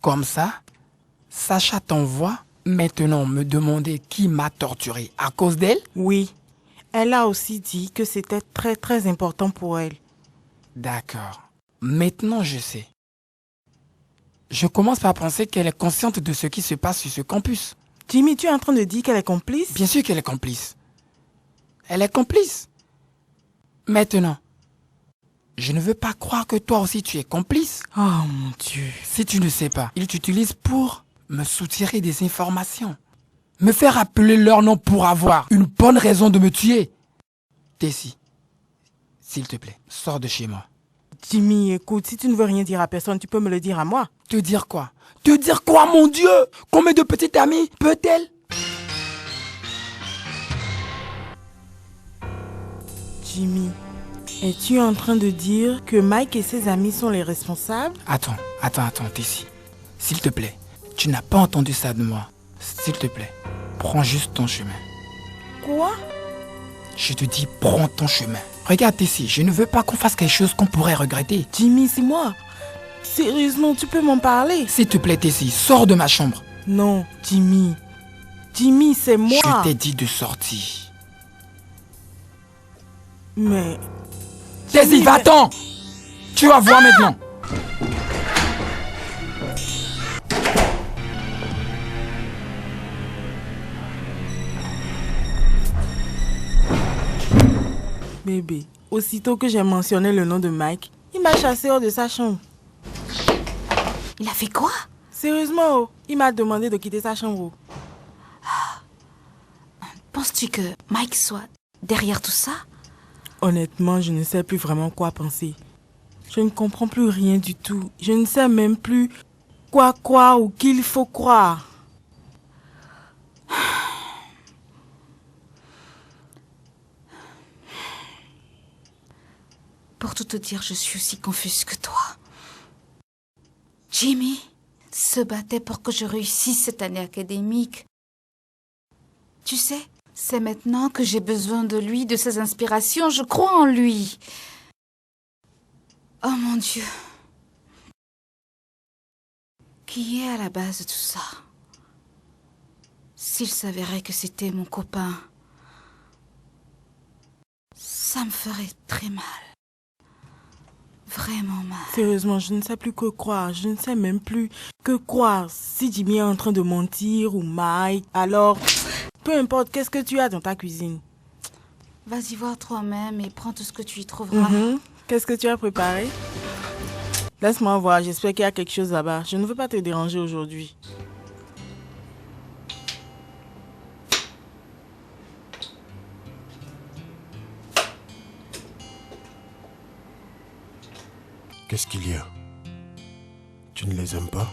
Comme ça, Sacha t'envoie maintenant me demander qui m'a torturé à cause d'elle? Oui. Elle a aussi dit que c'était très très important pour elle. D'accord. Maintenant, je sais. Je commence par penser qu'elle est consciente de ce qui se passe sur ce campus. Jimmy, tu es en train de dire qu'elle est complice? Bien sûr qu'elle est complice. Elle est complice. Maintenant, je ne veux pas croire que toi aussi tu es complice. Oh mon Dieu. Si tu ne sais pas, ils t'utilisent pour me soutirer des informations. Me faire appeler leur nom pour avoir une bonne raison de me tuer. Tessie, s'il te plaît, sors de chez moi. Jimmy, écoute, si tu ne veux rien dire à personne, tu peux me le dire à moi. Te dire quoi? Te dire quoi, mon Dieu? Combien de petites amies peut-elle? Jimmy, es-tu en train de dire que Mike et ses amis sont les responsables? Attends, Tessie. S'il te plaît, tu n'as pas entendu ça de moi. S'il te plaît, prends juste ton chemin. Quoi? Je te dis, prends ton chemin. Regarde, Tessie, je ne veux pas qu'on fasse quelque chose qu'on pourrait regretter. Jimmy, c'est moi. Sérieusement, tu peux m'en parler? S'il te plaît, Tessie, sors de ma chambre. Non, Jimmy. Jimmy, c'est moi. Je t'ai dit de sortir. Mais... Tessie, va-t'en! Tu vas voir maintenant. Bébé, aussitôt que j'ai mentionné le nom de Mike, il m'a chassé hors de sa chambre. Il a fait quoi? Sérieusement, oh, il m'a demandé de quitter sa chambre. Penses-tu que Mike soit derrière tout ça? Honnêtement, je ne sais plus vraiment quoi penser. Je ne comprends plus rien du tout. Je ne sais même plus quoi croire ou qu'il faut croire. Pour tout te dire, je suis aussi confuse que toi. Jimmy se battait pour que je réussisse cette année académique. Tu sais, c'est maintenant que j'ai besoin de lui, de ses inspirations. Je crois en lui. Oh mon Dieu. Qui est à la base de tout ça? S'il s'avérait que c'était mon copain, ça me ferait très mal. Vraiment mal. Sérieusement, je ne sais plus que croire. Je ne sais même plus que croire. Si Jimmy est en train de mentir ou Mike, alors... Peu importe, qu'est-ce que tu as dans ta cuisine? Vas-y voir toi-même et prends tout ce que tu y trouveras. Qu'est-ce que tu as préparé? Laisse-moi voir, j'espère qu'il y a quelque chose là-bas. Je ne veux pas te déranger aujourd'hui. Qu'est-ce qu'il y a? Tu ne les aimes pas?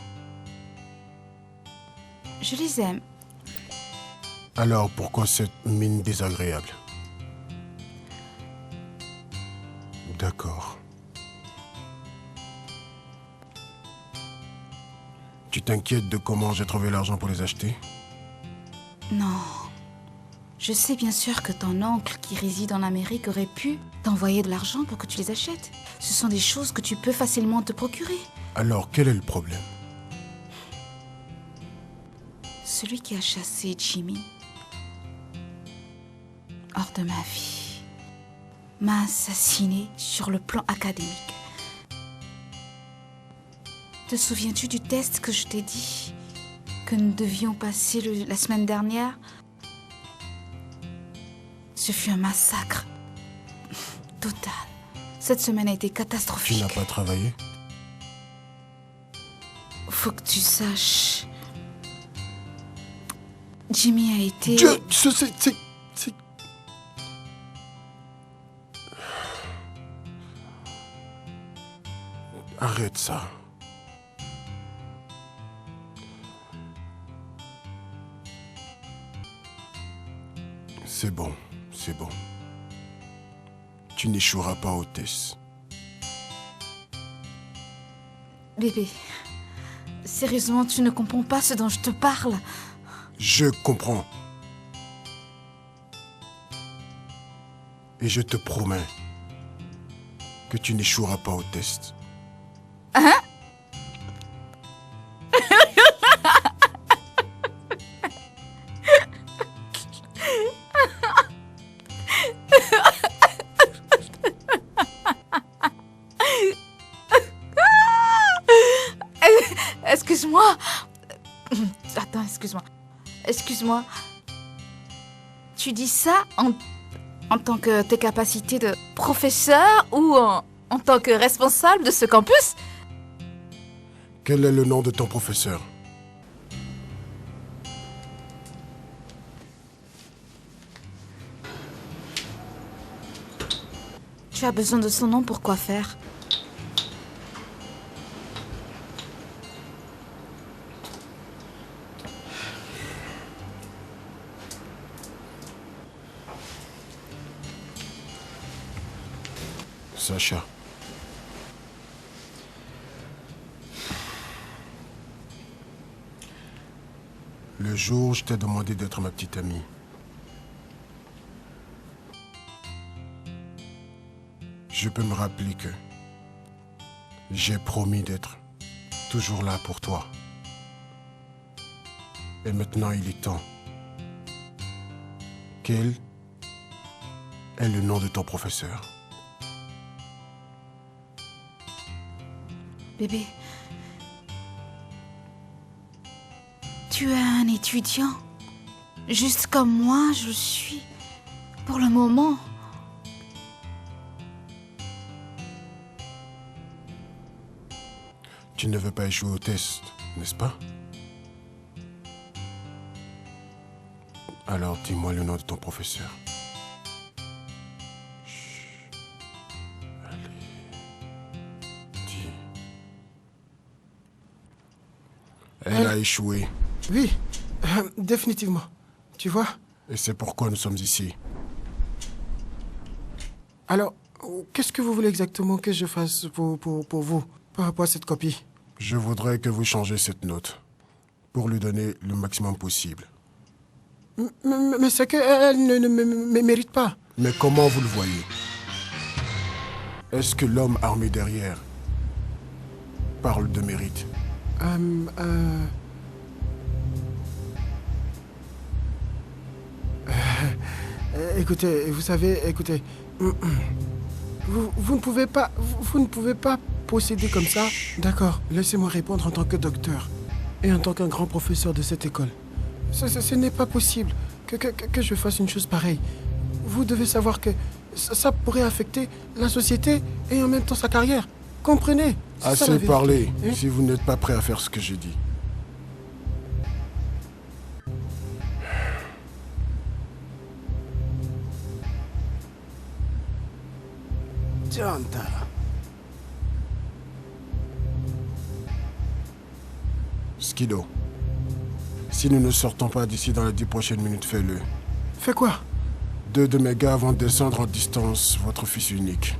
Je les aime. Alors pourquoi cette mine désagréable? D'accord. Tu t'inquiètes de comment j'ai trouvé l'argent pour les acheter? Non. Je sais bien sûr que ton oncle qui réside en Amérique aurait pu t'envoyer de l'argent pour que tu les achètes. Ce sont des choses que tu peux facilement te procurer. Alors quel est le problème? Celui qui a chassé Jimmy hors de ma vie m'a assassiné sur le plan académique. Te souviens-tu du test que je t'ai dit que nous devions passer la semaine dernière? Ce fut un massacre total. Cette semaine a été catastrophique. Tu n'as pas travaillé? Faut que tu saches. Jimmy a été... Dieu, Arrête ça. C'est bon, c'est bon. Tu n'échoueras pas au test. Bébé, sérieusement, tu ne comprends pas ce dont je te parle. Je comprends. Et je te promets que tu n'échoueras pas au test. Hein? Excuse-moi. Attends, excuse-moi. Excuse-moi. Tu dis ça en tant que tes capacités de professeur ou en tant que responsable de ce campus? Quel est le nom de ton professeur? Tu as besoin de son nom pour quoi faire? Sacha. Le jour où je t'ai demandé d'être ma petite amie, je peux me rappeler que j'ai promis d'être toujours là pour toi. Et maintenant, il est temps. Quel est le nom de ton professeur? Bébé, tu es un étudiant, juste comme moi je suis, pour le moment. Tu ne veux pas échouer au test, n'est-ce pas? Alors dis-moi le nom de ton professeur. Chut. Allez. Dis. Elle a échoué. Oui, définitivement. Tu vois? Et c'est pourquoi nous sommes ici. Alors, qu'est-ce que vous voulez exactement que je fasse pour vous par rapport à cette copie? Je voudrais que vous changez cette note pour lui donner le maximum possible. Mais c'est qu'elle ne me mérite pas. Mais comment vous le voyez? Est-ce que l'homme armé derrière parle de mérite? Écoutez, vous savez, écoutez, vous ne pouvez pas procéder comme ça. D'accord, laissez-moi répondre en tant que docteur et en tant qu'un grand professeur de cette école. Ce n'est pas possible que je fasse une chose pareille. Vous devez savoir que ça pourrait affecter la société et en même temps sa carrière. Comprenez? C'est ça, la Assez vérité. parlé, Hein? si vous n'êtes pas prêt à faire ce que j'ai dit. Tianta. Skido, si nous ne sortons pas d'ici dans les 10 prochaines minutes, fais-le. Fais quoi? 2 de mes gars vont descendre en distance votre fils unique.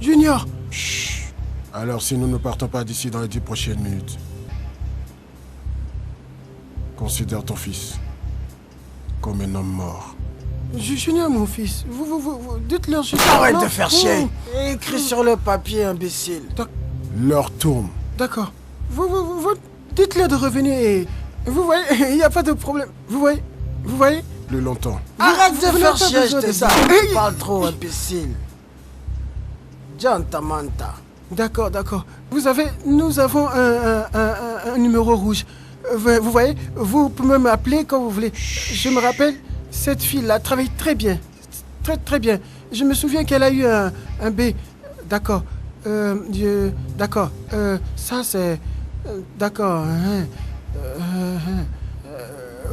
Junior! Chut. Alors si nous ne partons pas d'ici dans les 10 prochaines minutes, considère ton fils comme un homme mort. Junior, mon fils, vous dites-leur... Arrête Non, de faire chier. Écris sur le papier, imbécile. Leur tourne. D'accord. Vous dites-leur de revenir et... Vous voyez, il n'y a pas de problème. Vous voyez? Plus longtemps. Arrête de vous faire n'avez pas chier, je besoin te de dis. ça. Tu parles trop, imbécile. Janta Manta. D'accord. Nous avons un numéro rouge. Vous voyez? Vous pouvez m'appeler quand vous voulez. Je me rappelle, cette fille-là travaille très bien. Très bien. Je me souviens qu'elle a eu un B. D'accord. D'accord. Ça, c'est... D'accord.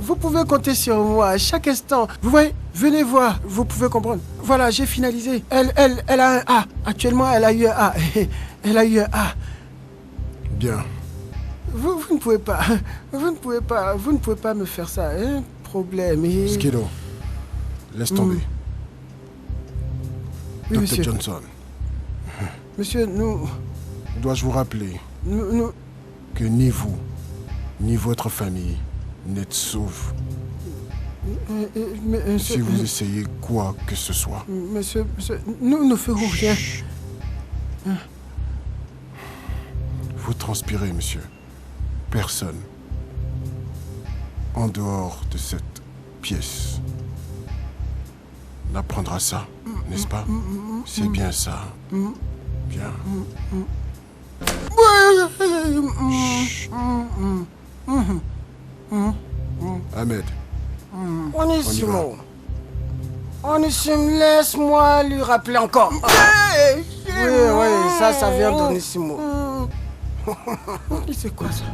Vous pouvez compter sur moi à chaque instant. Vous voyez? Venez voir. Vous pouvez comprendre. Voilà, j'ai finalisé. Elle a un A. Actuellement, elle a eu un A. Elle a eu un A. Bien. Vous ne pouvez pas. Vous ne pouvez pas me faire ça. Un problème. Skido, laisse tomber. Oui, Dr. monsieur. Johnson, Monsieur, dois-je vous rappeler nous... que ni vous, ni votre famille n'êtes saufs monsieur, si vous essayez quoi que ce soit. monsieur, nous ne ferons rien. Vous transpirez, monsieur. Personne, en dehors de cette pièce, n'apprendra ça, n'est-ce pas? C'est bien ça. Bien. Ahmed. Onissimo. Onissimo, laisse-moi lui rappeler encore. Oui, ça vient d'Onissimo. C'est quoi ça?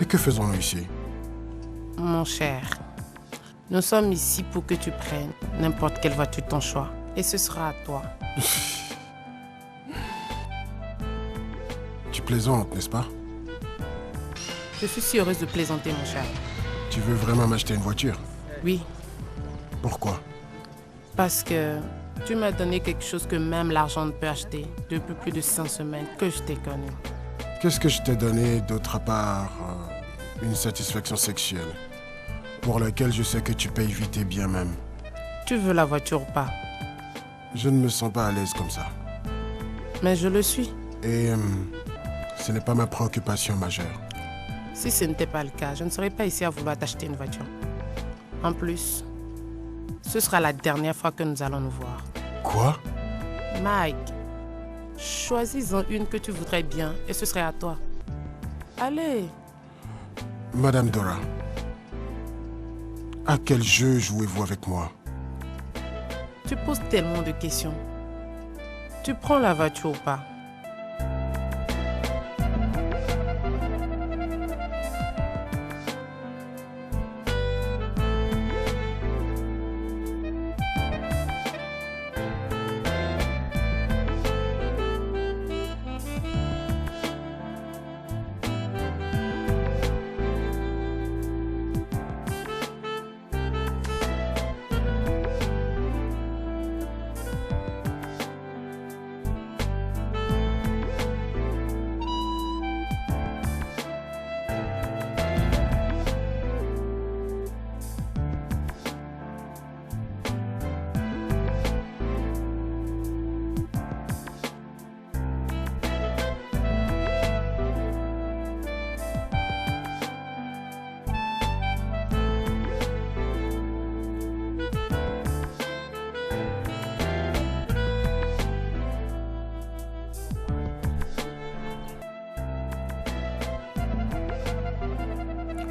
Et que faisons-nous ici? Mon cher, nous sommes ici pour que tu prennes n'importe quelle voiture de ton choix. Et ce sera à toi. Tu plaisantes, n'est-ce pas? Je suis si heureuse de plaisanter, mon cher. Tu veux vraiment m'acheter une voiture? Oui, Pourquoi? parce que tu m'as donné quelque chose que même l'argent ne peut acheter depuis plus de 5 semaines que je t'ai connu. Qu'est-ce que je t'ai donné d'autre à part une satisfaction sexuelle pour laquelle je sais que tu payes vite et bien même? Tu veux la voiture ou pas? Je ne me sens pas à l'aise comme ça. Mais je le suis. Et ce n'est pas ma préoccupation majeure. Si ce n'était pas le cas, je ne serais pas ici à vouloir t'acheter une voiture. En plus, ce sera la dernière fois que nous allons nous voir. Quoi? Mike, choisis-en une que tu voudrais bien et ce serait à toi. Allez, Madame Dora, à quel jeu jouez-vous avec moi? tu poses tellement de questions. Tu prends la voiture ou pas?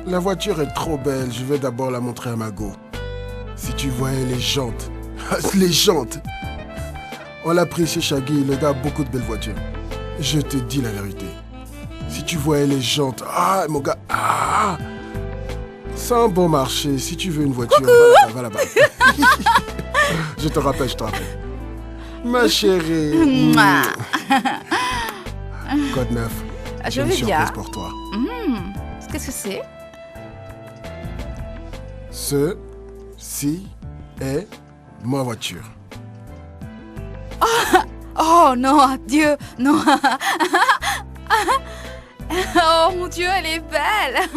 La voiture est trop belle, je vais d'abord la montrer à Mago. Si tu voyais les jantes, les jantes. On l'a pris chez Shaggy, le gars a beaucoup de belles voitures. Je te dis la vérité. Si tu voyais les jantes, mon gars, c'est un bon marché. Si tu veux une voiture, va là-bas. Je te rappelle. Ma chérie. Code 9. Je J'ai une vais bien. surprise pour toi. Qu'est-ce que c'est? Ceci est ma voiture. Oh non, Dieu, non. Oh mon Dieu, elle est belle.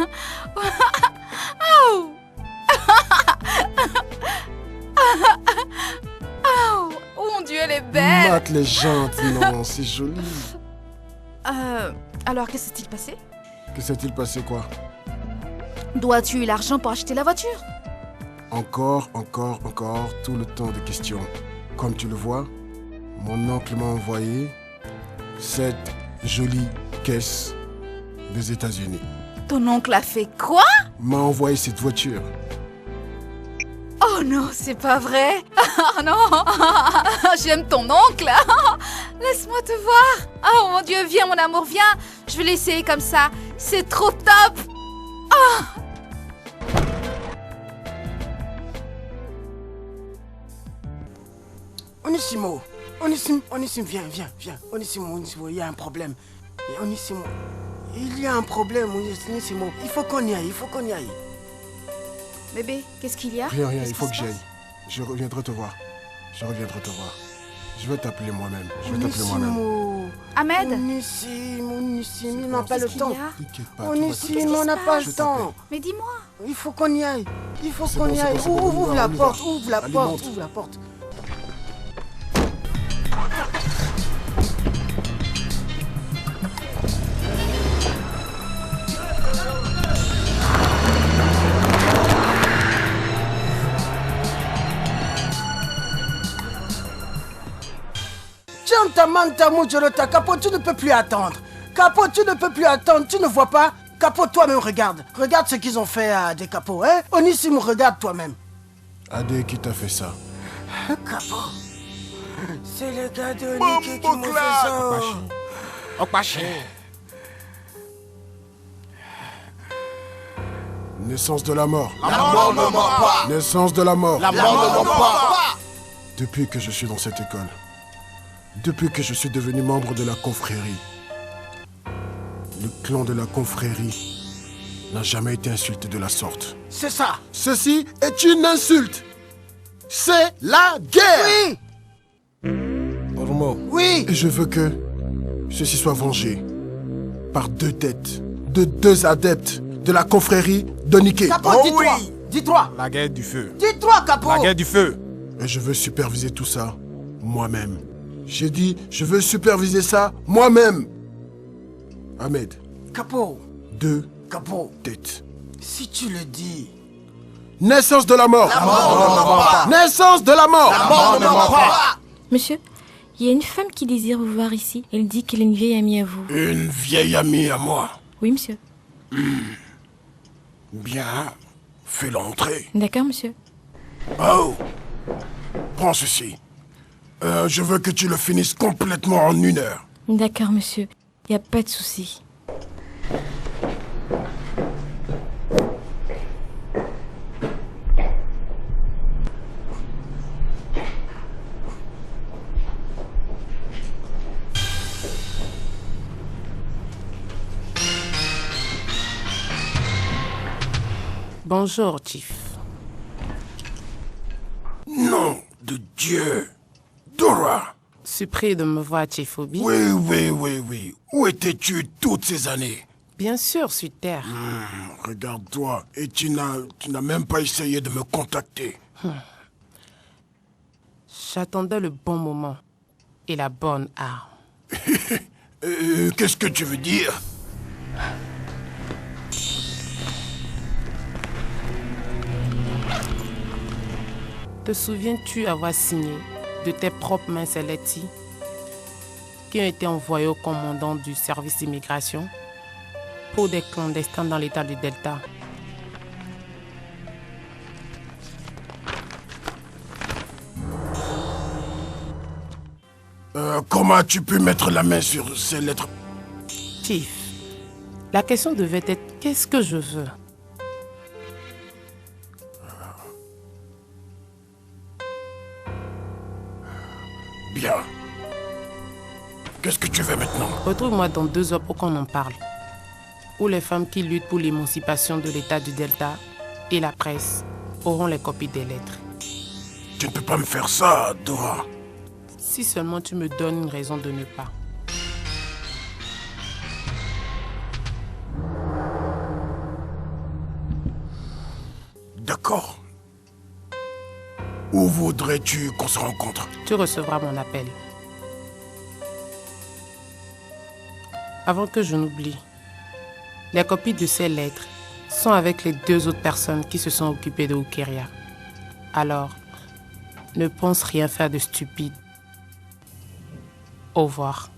Oh. Oh mon Dieu, elle est belle. Mate les jantes, non, c'est joli. Alors, que s'est-il passé? Que s'est-il passé quoi? Dois-tu eu l'argent pour acheter la voiture? Encore, tout le temps de questions. Comme tu le vois, mon oncle m'a envoyé cette jolie caisse des États-Unis. Ton oncle a fait quoi? M'a envoyé cette voiture. Oh non, c'est pas vrai. Oh non. J'aime ton oncle. Laisse-moi te voir. Oh mon Dieu, viens mon amour, viens. Je vais l'essayer comme ça. C'est trop top. Onissimo, viens. Onissimo, il y a un problème. Et Onissimo, il y a un problème, Onissimo. Il faut qu'on y aille. Bébé, qu'est-ce qu'il y a? Rien, Qu'est-ce il faut qui que se j'aille. passe? Je reviendrai te voir. Je vais t'appeler moi-même. Ahmed? Onissimo, il n'a pas le Qu'est-ce qu'il temps. y a? T'inquiète pas. Onissimo, on n'a pas Je le t'appelle. temps. Mais dis-moi. Il faut qu'on y aille. C'est bon, Ouvre la on y porte, va. ouvre la Allez, porte, monte. ouvre la porte. Manta Mujoro Takapo, tu ne peux plus attendre. Capo, tu ne peux plus attendre, tu ne vois pas? Capo, toi-même, regarde. Regarde ce qu'ils ont fait à des capots, hein? Onissimo, regarde toi-même. Adé, qui t'a fait ça? Capo, c'est le gars de Niké qui m'a fait ça. Naissance de la mort. La mort ne ment pas. Naissance de la mort. La mort ne ment pas. Depuis que je suis dans cette école, depuis que je suis devenu membre de la confrérie, le clan de la confrérie n'a jamais été insulté de la sorte. C'est ça. Ceci est une insulte. C'est la guerre. Oui. Ormo. Oui. Et je veux que ceci soit vengé par deux têtes de deux adeptes de la confrérie de Niké. Capo, dis-toi. Dis-toi. La guerre du feu. Dis-toi, Capo. La guerre du feu. Et je veux superviser tout ça moi-même. J'ai dit, je veux superviser ça moi-même. Ahmed. Capo. Deux Capo. têtes. Si tu le dis. Naissance de la mort. La mort ne ment pas. Naissance de la mort. La mort ne ment pas. Monsieur, il y a une femme qui désire vous voir ici. Elle dit qu'elle est une vieille amie à vous. Une vieille amie à moi. Oui, monsieur. Bien. Fais-la entrer. D'accord, monsieur. Oh. Prends ceci. Je veux que tu le finisses complètement en 1 heure. D'accord, monsieur. Il n'y a pas de souci. Bonjour, Chief. Nom de Dieu. Dora. Surpris de me voir, Chief Obi? Oui. Où étais-tu toutes ces années? Bien sûr, sur Terre. Regarde-toi, et tu n'as même pas essayé de me contacter. J'attendais le bon moment et la bonne arme. Qu'est-ce que tu veux dire? Te souviens-tu avoir signé de tes propres mains ces lettres qui ont été envoyées au commandant du service d'immigration pour des clandestins dans l'état du Delta? Comment as-tu pu mettre la main sur ces lettres? Chief, la question devait être qu'est-ce que je veux? Bien. Qu'est-ce que tu veux maintenant? Retrouve-moi dans 2 heures pour qu'on en parle. Où les femmes qui luttent pour l'émancipation de l'état du Delta et la presse auront les copies des lettres. Tu ne peux pas me faire ça, Dora. Si seulement tu me donnes une raison de ne pas. D'accord. Où voudrais-tu qu'on se rencontre? Tu recevras mon appel. Avant que je n'oublie, les copies de ces lettres sont avec les 2 autres personnes qui se sont occupées de Ukeria. Alors, ne pense rien faire de stupide. Au revoir.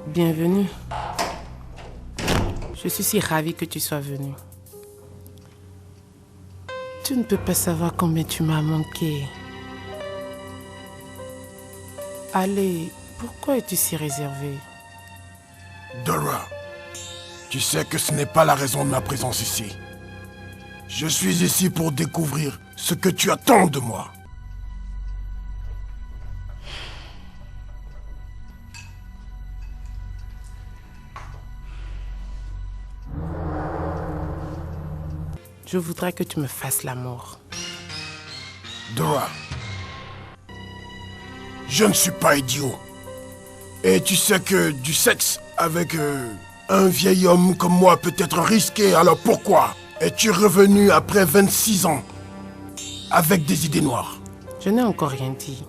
Bienvenue. Je suis si ravie que tu sois venu. Tu ne peux pas savoir combien tu m'as manqué. Allez, pourquoi es-tu si réservée? Dora, tu sais que ce n'est pas la raison de ma présence ici. Je suis ici pour découvrir ce que tu attends de moi. Je voudrais que tu me fasses l'amour. Dora, je ne suis pas idiot. Et tu sais que du sexe avec un vieil homme comme moi peut être risqué, alors pourquoi es-tu revenu après 26 ans avec des idées noires? Je n'ai encore rien dit.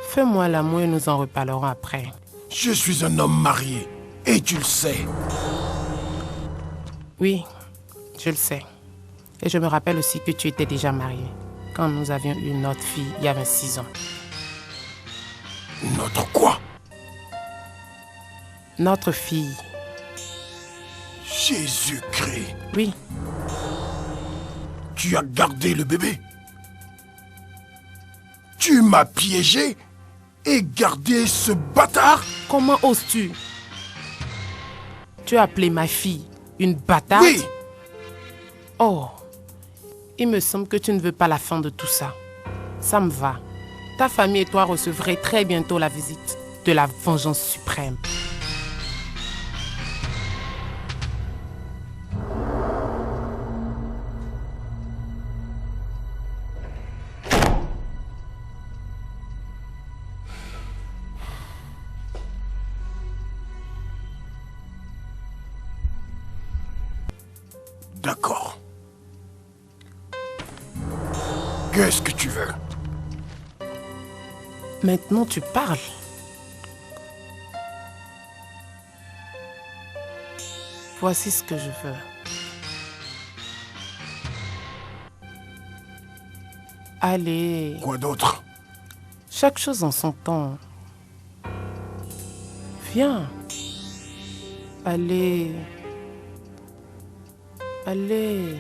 Fais-moi l'amour et nous en reparlerons après. Je suis un homme marié, et tu le sais. Oui, je le sais. Et je me rappelle aussi que tu étais déjà marié quand nous avions eu notre fille il y a 26 ans. Notre quoi? Notre fille. Jésus-Christ. Oui. Tu as gardé le bébé? Tu m'as piégé et gardé ce bâtard? Comment oses-tu? Tu as appelé ma fille une bâtarde? Oui. Oh, il me semble que tu ne veux pas la fin de tout ça. Ça me va. Ta famille et toi recevrez très bientôt la visite de la vengeance suprême. D'accord. Qu'est-ce que tu veux? Maintenant, tu parles. Voici ce que je veux. Allez. Quoi d'autre? Chaque chose en son temps. Viens. Allez. Allez.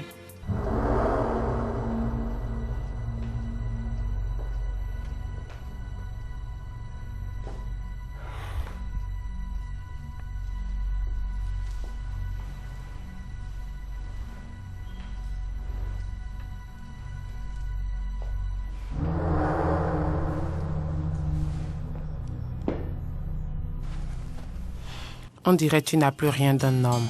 On dirait que tu n'as plus rien d'un homme.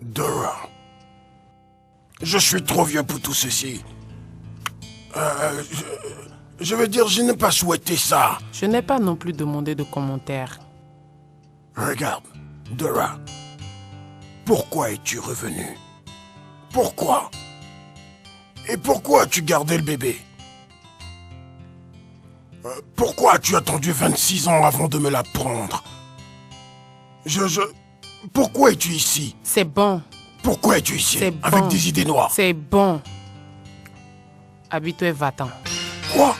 Dora. Je suis trop vieux pour tout ceci. Je veux dire, je n'ai pas souhaité ça. Je n'ai pas non plus demandé de commentaires. Regarde, Dora. Pourquoi es-tu revenu? Pourquoi? Et pourquoi as-tu gardé le bébé? Pourquoi as-tu attendu 26 ans avant de me la prendre? Pourquoi es-tu ici? C'est bon. Pourquoi es-tu ici? C'est avec bon. des idées noires? C'est bon. Habille-toi et va-t'en. Quoi?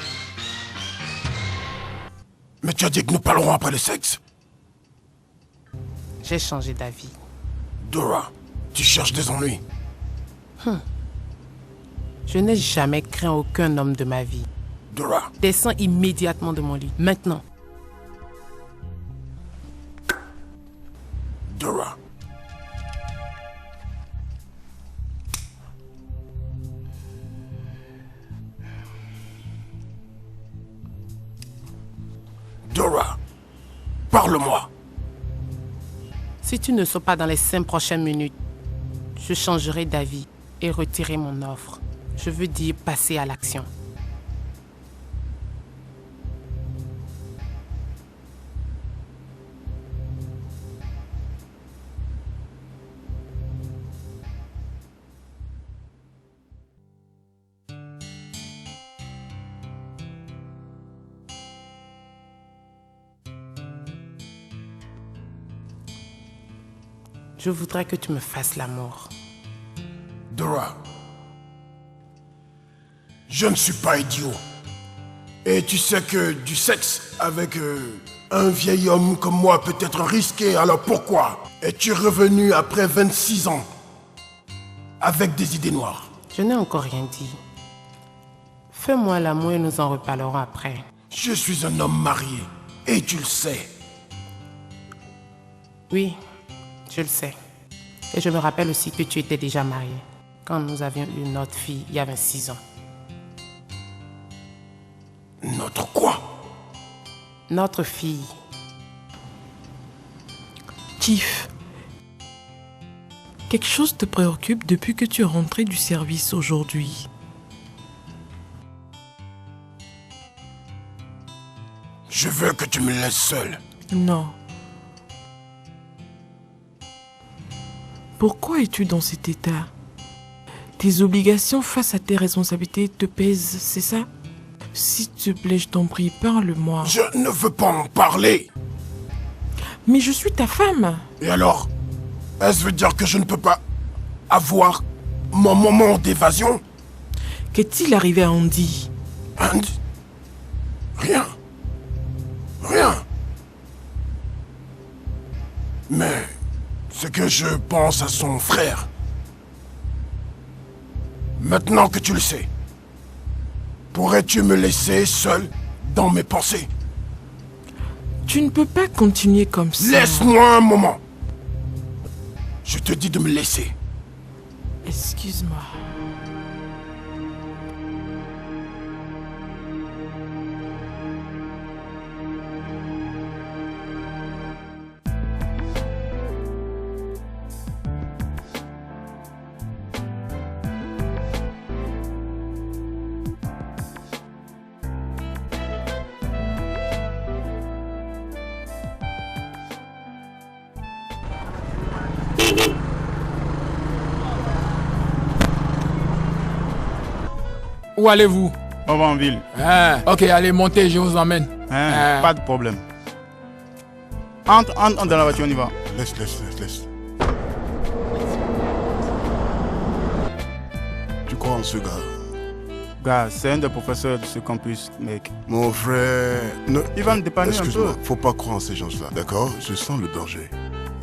Mais tu as dit que nous parlerons après le sexe. J'ai changé d'avis. Dora, tu cherches des ennuis. Je n'ai jamais craint aucun homme de ma vie. Dora. Descends immédiatement de mon lit. Maintenant. Dora. Dora. Parle-moi. Si tu ne sors pas dans les 5 prochaines minutes, je changerai d'avis et retirer mon offre. Je veux dire passer à l'action. Je voudrais que tu me fasses l'amour. Dora. Je ne suis pas idiot. Et tu sais que du sexe avec un vieil homme comme moi peut être risqué, alors pourquoi es-tu revenu après 26 ans avec des idées noires? Je n'ai encore rien dit. Fais-moi l'amour et nous en reparlerons après. Je suis un homme marié, et tu le sais. Oui, je le sais. Et je me rappelle aussi que tu étais déjà marié quand nous avions eu notre fille il y a 26 ans. Notre quoi? Notre fille. Chief, quelque chose te préoccupe depuis que tu es rentré du service aujourd'hui. Je veux que tu me laisses seul. Non. Pourquoi es-tu dans cet état? Tes obligations face à tes responsabilités te pèsent, c'est ça? S'il te plaît, je t'en prie, parle-moi. Je ne veux pas en parler. Mais je suis ta femme. Et alors? Est-ce veut dire que je ne peux pas avoir mon moment d'évasion? Qu'est-il arrivé à Andy? Andy? Rien. Rien. Mais c'est que je pense à son frère. Maintenant que tu le sais, pourrais-tu me laisser seul dans mes pensées? Tu ne peux pas continuer comme ça. Laisse-moi un moment. Je te dis de me laisser. Excuse-moi. Où allez-vous? On va en ville. Ah, ok, allez, montez, je vous emmène. Pas de problème. Entre dans la voiture, on y va. Laisse. Tu crois en ce gars? Gars, c'est un des professeurs de ce campus, mec. Mon frère... Il va me dépanner un peu. Excuse-moi, faut pas croire en ces gens-là, d'accord? Je sens le danger.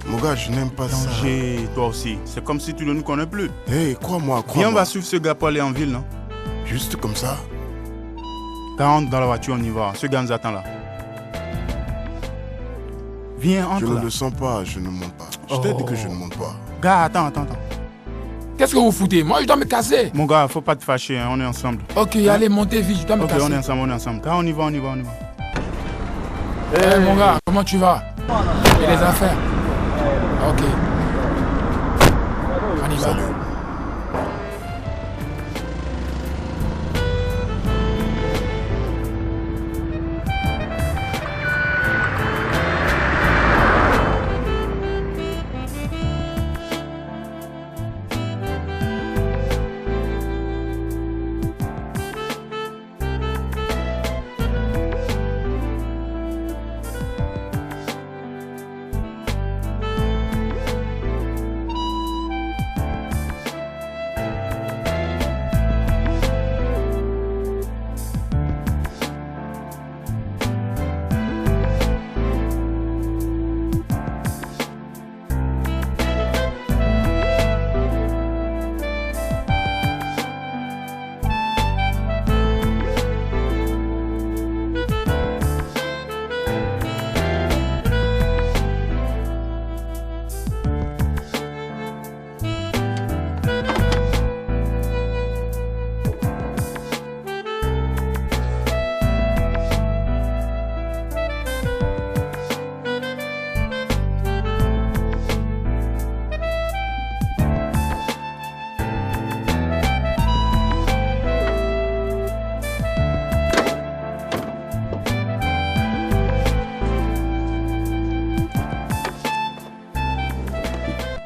Mon gars, je n'aime pas ça. Danger, toi aussi. C'est comme si tu ne nous connais plus. Hey, crois-moi. Viens, on va suivre ce gars pour aller en ville, non? Juste comme ça? Quand on entre dans la voiture, on y va. Ce gars nous attend là. Viens, entre Je là. ne le sens pas, je ne monte pas. Je t'ai dit que je ne monte pas. Gars, attends. Qu'est-ce que vous foutez? Moi, je dois me casser. Mon gars, faut pas te fâcher, hein, on est ensemble. Ok, allez, montez vite, je dois me casser. Ok, on est ensemble. Quand on y va. Hey, mon gars, comment tu vas? Et les affaires? Ok. On y va. Salut.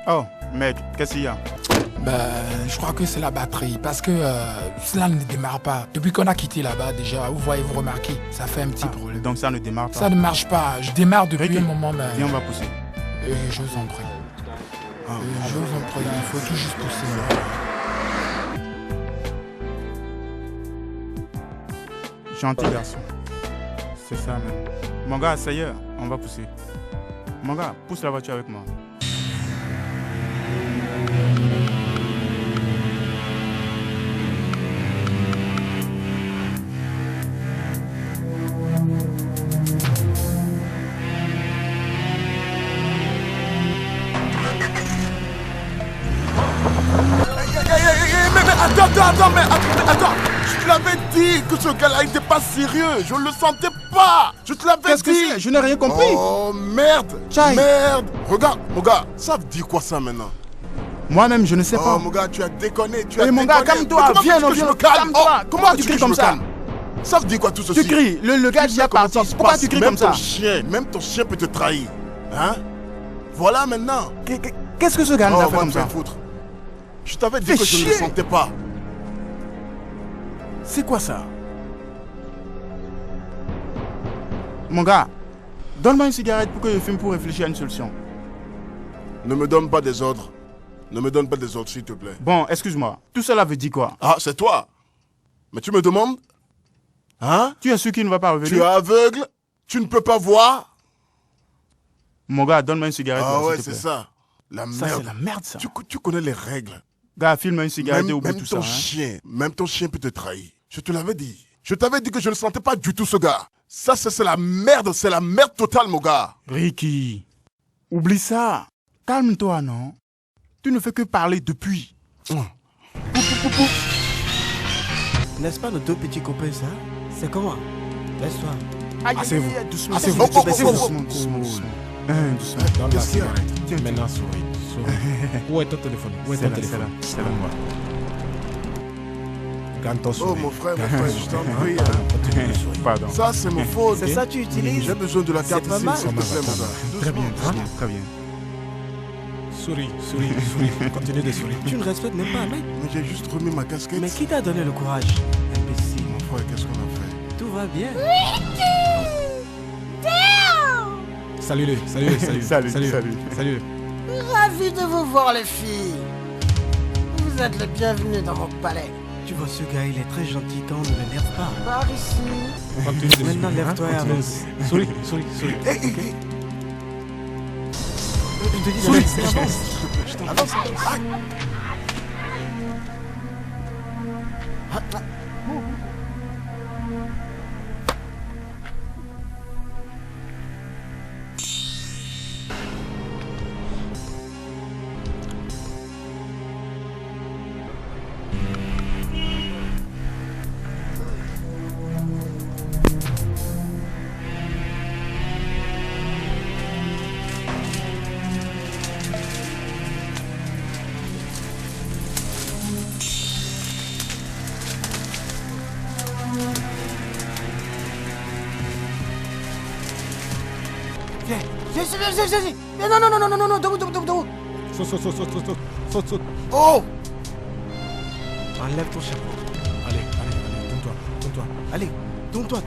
Oh, mec, qu'est-ce qu'il y a? Je crois que c'est la batterie, parce que cela ne démarre pas. Depuis qu'on a quitté là-bas, déjà, vous remarquez, ça fait un petit problème. Donc ça ne démarre pas? Ça ne marche pas. Je démarre depuis un moment, mais... Viens, on va pousser. Je vous en prie. Je vous en prie, il faut tout juste pousser. Gentil garçon. C'est ça même. Mon gars, ça y est, on va pousser. Mon gars, pousse la voiture avec moi. Attends, je te l'avais dit que ce gars-là n'était pas sérieux, je le sentais pas, je te l'avais dit. Qu'est-ce que c'est? Je n'ai rien compris. Oh merde, Chai. merde. Regarde, mon gars, ça veut dire quoi ça maintenant? Moi-même, je ne sais pas. Oh mon gars, tu as déconné, Mon gars, calme-toi, viens, Calme-toi. comment tu cries comme ça? Ça veut dire quoi tout ceci? Tu cries, le gars qui a parti. Pourquoi tu cries comme ça? Même ton chien peut te trahir. Hein? Voilà maintenant. Qu'est-ce que ce gars nous a fait comme ça? Foutre. Je t'avais dit que je ne le sentais pas. C'est quoi ça? Mon gars, donne-moi une cigarette pour que je fume pour réfléchir à une solution. Ne me donne pas des ordres. Ne me donne pas des ordres, s'il te plaît. Bon, excuse-moi. Tout cela veut dire quoi? Ah, c'est toi. Mais tu me demandes? Hein? Tu es sûr qu'il ne va pas revenir? Tu es aveugle? Tu ne peux pas voir? Mon gars, donne-moi une cigarette. Ah ouais, c'est ça. La ça, merde. c'est la merde, ça. Tu connais les règles. Gars, file-moi une cigarette et oublie même tout ton ça. Chien, même ton chien peut te trahir. Je te l'avais dit. Je t'avais dit que je ne sentais pas du tout ce gars. Ça, c'est la merde totale, mon gars. Ricky, oublie ça. Calme-toi, non? Tu ne fais que parler depuis. N'est-ce pas nos deux petits copains, ça? C'est comment? Laisse-toi. Asseyez-vous. Doucement. Asseyez-vous. Doucement. Doucement. Qu'est-ce qu'il y a? Maintenant, souris. Où est ton téléphone? C'est là. Garde ton sourire. Oh, mon frère, je t'en prie. Pardon. Ça, c'est mon faute. C'est ça que tu utilises? J'ai besoin de la carte C'est pas ici, mal. s'il te plaît, mon gars. Très bien. Souris. Continue de sourire. Tu ne respectes même pas, mec. Mais j'ai juste remis ma casquette. Mais qui t'a donné le courage? Imbécile. Mon frère, qu'est-ce qu'on a fait? Tout va bien. Salut. Salut. Ravi de vous voir, les filles. Vous êtes les bienvenus dans mon palais. Tu vois, ce gars, il est très gentil quand on ne le lève pas. Par ici. Continue de sourire. Maintenant, lève-toi et avance. Souris. Je te dis avance. Avance. Viens. Non, debout. Saute. Oh! Enlève ton chapeau. Allez, tourne-toi. Allez, tourne-toi.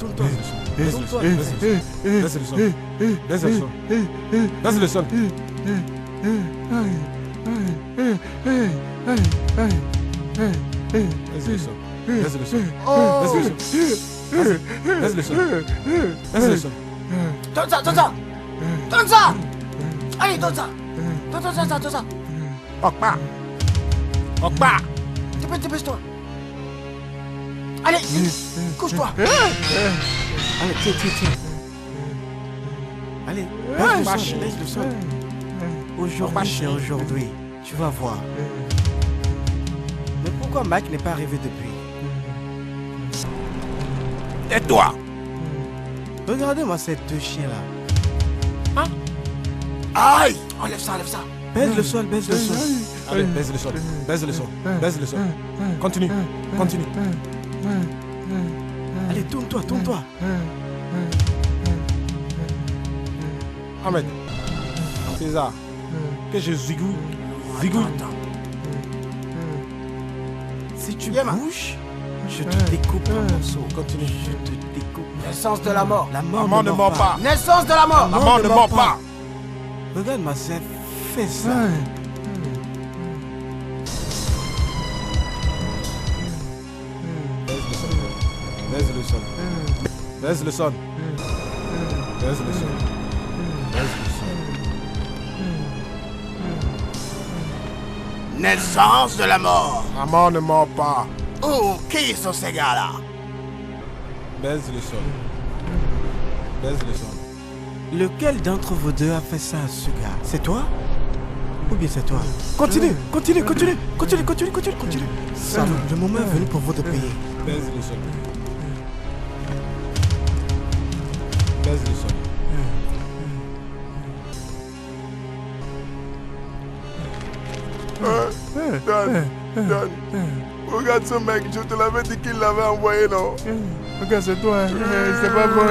Laisse le sol. Donne ça. Allez, donne ça. Okpa. Dépêche-toi. Allez, couche-toi. Allez, tiens. Allez, laisse le sol. Aujourd'hui, tu vas voir. Mais pourquoi Mike n'est pas arrivé depuis? Tais-toi. Regardez-moi ces deux chiens-là. Aïe! Enlève ça. Baise le sol. Allez, baise le sol. Continue. Allez, tourne-toi. Ahmed. César. Que je zigouille. Si tu bouges, je te découpe en morceaux. Continue. Je te découpe. Naissance de la mort. La mort ne ment pas. Naissance de la mort. La mort ne ment pas. Regarde-moi, c'est fait ça. Baise le sol. Naissance de la mort. La mort ne ment pas. Oh, qui sont ces gars-là? Baise le sol. Lequel d'entre vous deux a fait ça à ce gars? C'est toi? Ou bien c'est toi? Continue. Salut, le moment est venu pour vous de payer. Baise le sol. Dan, regarde ce mec, je te l'avais dit qu'il l'avait envoyé, non? Regarde, c'est toi. C'est pas bon.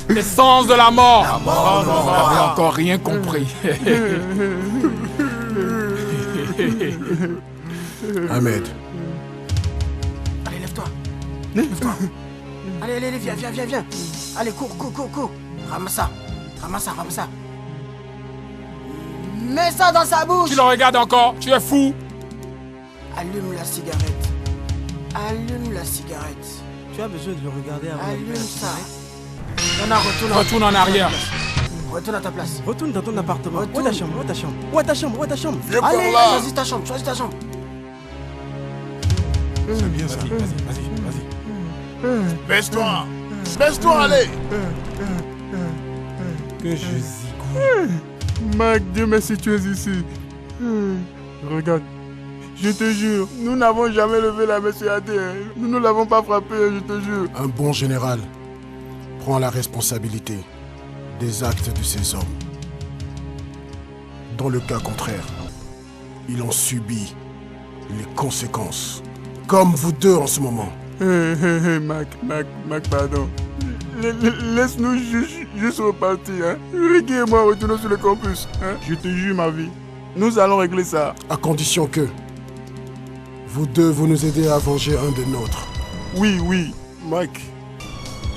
L'essence de la mort. La mort, Vous n'avez encore rien compris. Ahmed, Allez, lève-toi. Lève-toi. Allez, viens. Allez, cours. Ramasse ça. Mets ça dans sa bouche. Tu le regardes encore? Tu es fou? Allume la cigarette. Tu as besoin de le regarder avant. Allume ça. Non, Retourne en arrière. Retourne à ta place. Retourne dans ton appartement. Retourne. Où est ta chambre? Viens par Allez, là. choisis ta chambre. C'est bien ça. Vas-y. Baisse-toi, allez. Que je zigoue. Mac, Dieu merci, tu es ici. Regarde. Je te jure, nous n'avons jamais levé la main sur la terre. Nous ne l'avons pas frappé, je te jure. un bon général prend la responsabilité des actes de ses hommes. Dans le cas contraire, il en subit les conséquences. Comme vous deux en ce moment. Mac, pardon. Laisse-nous juste repartir. Hein. Ricky et moi retournons sur le campus. Hein. Je te jure ma vie. Nous allons régler ça. À condition que vous deux, vous nous aidez à venger un des nôtres. Oui. Mike,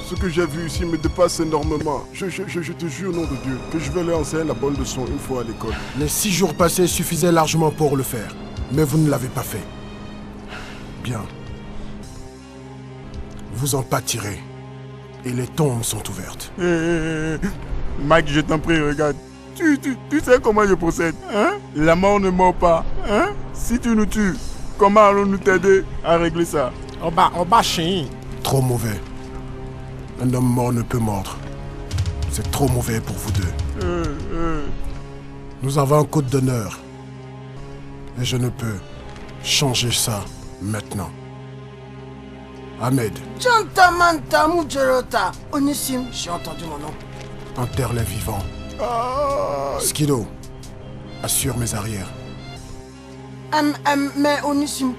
ce que j'ai vu ici me dépasse énormément. Je te jure au nom de Dieu que je vais leur enseigner la bonne leçon une fois à l'école. Les 6 jours passés suffisaient largement pour le faire. Mais vous ne l'avez pas fait. Bien. Vous en pâtirez. Et les tombes sont ouvertes. Mike, je t'en prie, regarde. Tu sais comment je procède, hein? La mort ne mord pas, hein? Si tu nous tues, comment allons-nous t'aider à régler ça? On bat chien. Trop mauvais. Un homme mort ne peut mordre. C'est trop mauvais pour vous deux. Nous avons un code d'honneur. Et je ne peux changer ça maintenant. Ahmed, Chantamanta Mujerota. Onissime, j'ai entendu mon nom. enterre les vivants. Skido, assure mes arrières. Mais Onissime,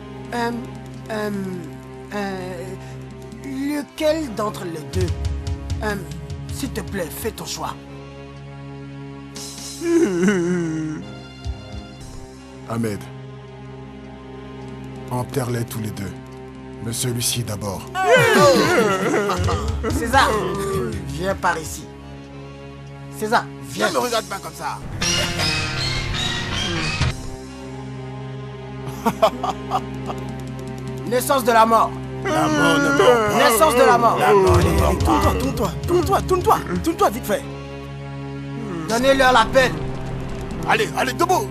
lequel d'entre les deux s'il te plaît, fais ton choix. Ahmed, enterre-les tous les deux. Mais celui-ci d'abord. César, viens par ici. César, viens. Ne me regarde pas comme ça. Naissance de la mort. La mort ne mord pas. Naissance de la mort. La mort ne mord pas. Tourne-toi, vite fait. Donnez-leur la peine. Allez, debout.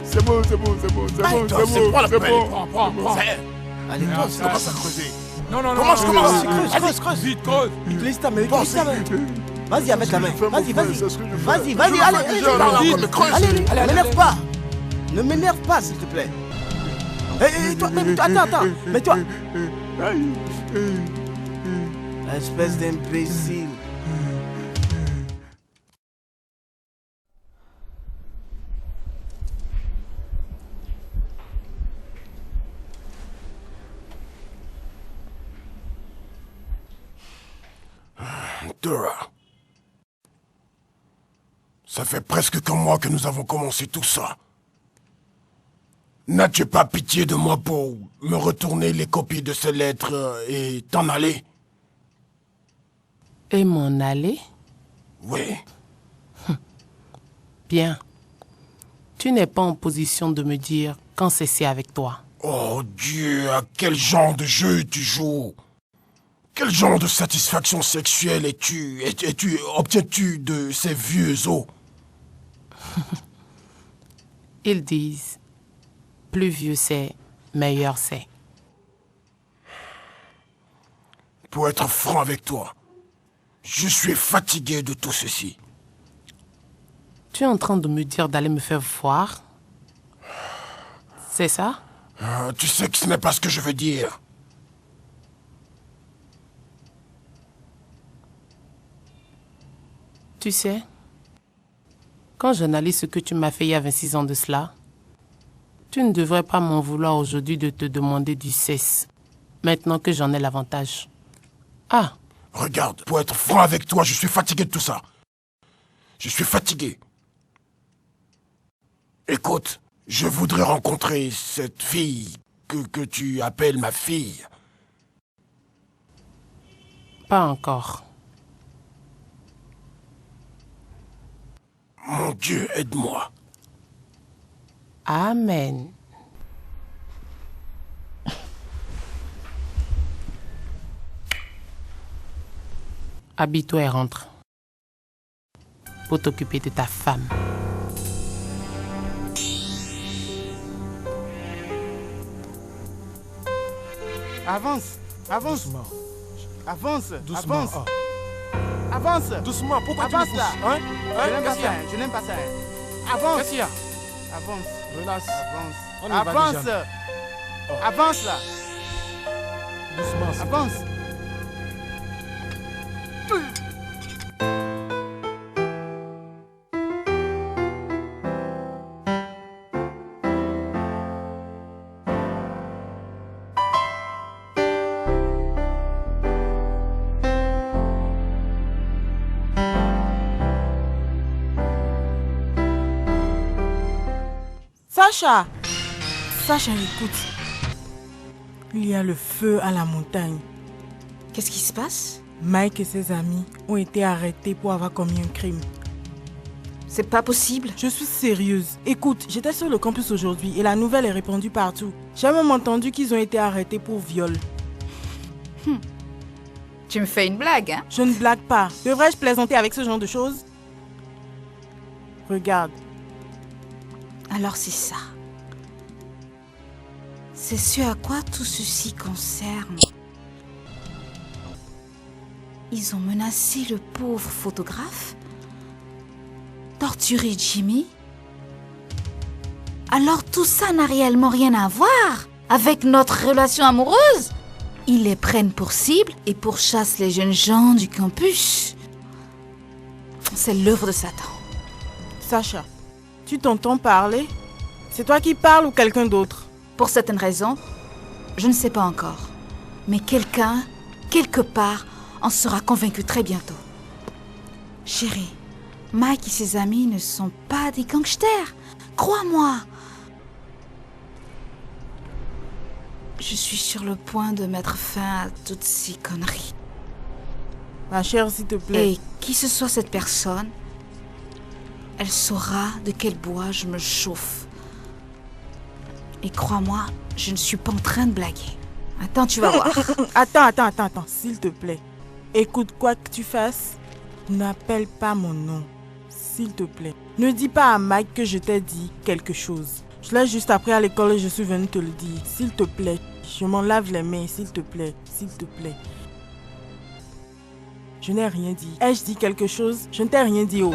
C'est bon. Prends la peine. Prends. Allez, toi, tu commences à creuser. Non. Commence. Creuse. Vite, creuse. Utilise ta main. Vas-y, Ahmed, la main. Vas-y. Allez, m'énerve pas. Ne m'énerve pas, s'il te plaît. Toi, attends. Mais toi. Espèce d'imbécile. Dora. Ça fait presque qu'un mois que nous avons commencé tout ça. N'as-tu pas pitié de moi pour me retourner les copies de ces lettres et t'en aller? Et m'en aller? Oui. Bien. Tu n'es pas en position de me dire quand cesser avec toi. Oh Dieu, à quel genre de jeu tu joues? Quel genre de satisfaction sexuelle obtiens-tu de ces vieux os? Ils disent, plus vieux c'est, meilleur c'est. Pour être franc avec toi, je suis fatigué de tout ceci. Tu es en train de me dire d'aller me faire voir? C'est ça? Tu sais que ce n'est pas ce que je veux dire. Tu sais, quand j'analyse ce que tu m'as fait il y a 26 ans de cela, Tu ne devrais pas m'en vouloir aujourd'hui de te demander du cesse, maintenant que j'en ai l'avantage. Ah. Regarde, pour être franc avec toi, je suis fatigué de tout ça. Je suis fatigué. Écoute, je voudrais rencontrer cette fille que tu appelles ma fille. Pas encore. Mon Dieu, aide-moi. Amen. Habille-toi et rentre. Pour t'occuper de ta femme. Avance, avance. Doucement. Avance, Doucement. avance. Ah. Avance. Doucement, pourquoi Avance tu me là. pousses, hein? Je n'aime pas Qu'est-ce qu'il y ça, a? je n'aime pas ça. Avance. Qu'est-ce qu'il y a? Avance. Relax. Avance. On y va Avance. déjà. Oh. Avance là. Doucement, s'il te Avance. plaît. Sacha! Sacha, écoute. Il y a le feu à la montagne. Qu'est-ce qui se passe? Mike et ses amis ont été arrêtés pour avoir commis un crime. C'est pas possible. Je suis sérieuse. Écoute, j'étais sur le campus aujourd'hui et la nouvelle est répandue partout. J'ai même entendu qu'ils ont été arrêtés pour viol. Tu me fais une blague, hein? Je ne blague pas. Devrais-je plaisanter avec ce genre de choses? Regarde. Alors c'est ça. C'est ce à quoi tout ceci concerne. Ils ont menacé le pauvre photographe, torturé Jimmy. Alors tout ça n'a réellement rien à voir avec notre relation amoureuse. Ils les prennent pour cible et pourchassent les jeunes gens du campus. C'est l'œuvre de Satan. Sacha, tu t'entends parler? C'est toi qui parles ou quelqu'un d'autre? Pour certaines raisons, je ne sais pas encore. Mais quelqu'un, quelque part, en sera convaincu très bientôt. Chérie, Mike et ses amis ne sont pas des gangsters. Crois-moi. Je suis sur le point de mettre fin à toutes ces conneries. Ma chère, s'il te plaît. Et qui que soit cette personne, elle saura de quel bois je me chauffe. Et crois-moi, je ne suis pas en train de blaguer. Attends, tu vas voir. Attends, s'il te plaît. Écoute, quoi que tu fasses, n'appelle pas mon nom. S'il te plaît. Ne dis pas à Mike que je t'ai dit quelque chose. Je l'ai juste appris à l'école et je suis venue te le dire. S'il te plaît. Je m'en lave les mains, s'il te plaît. S'il te plaît. Je n'ai rien dit. Ai-je dit quelque chose? Je ne t'ai rien dit, oh.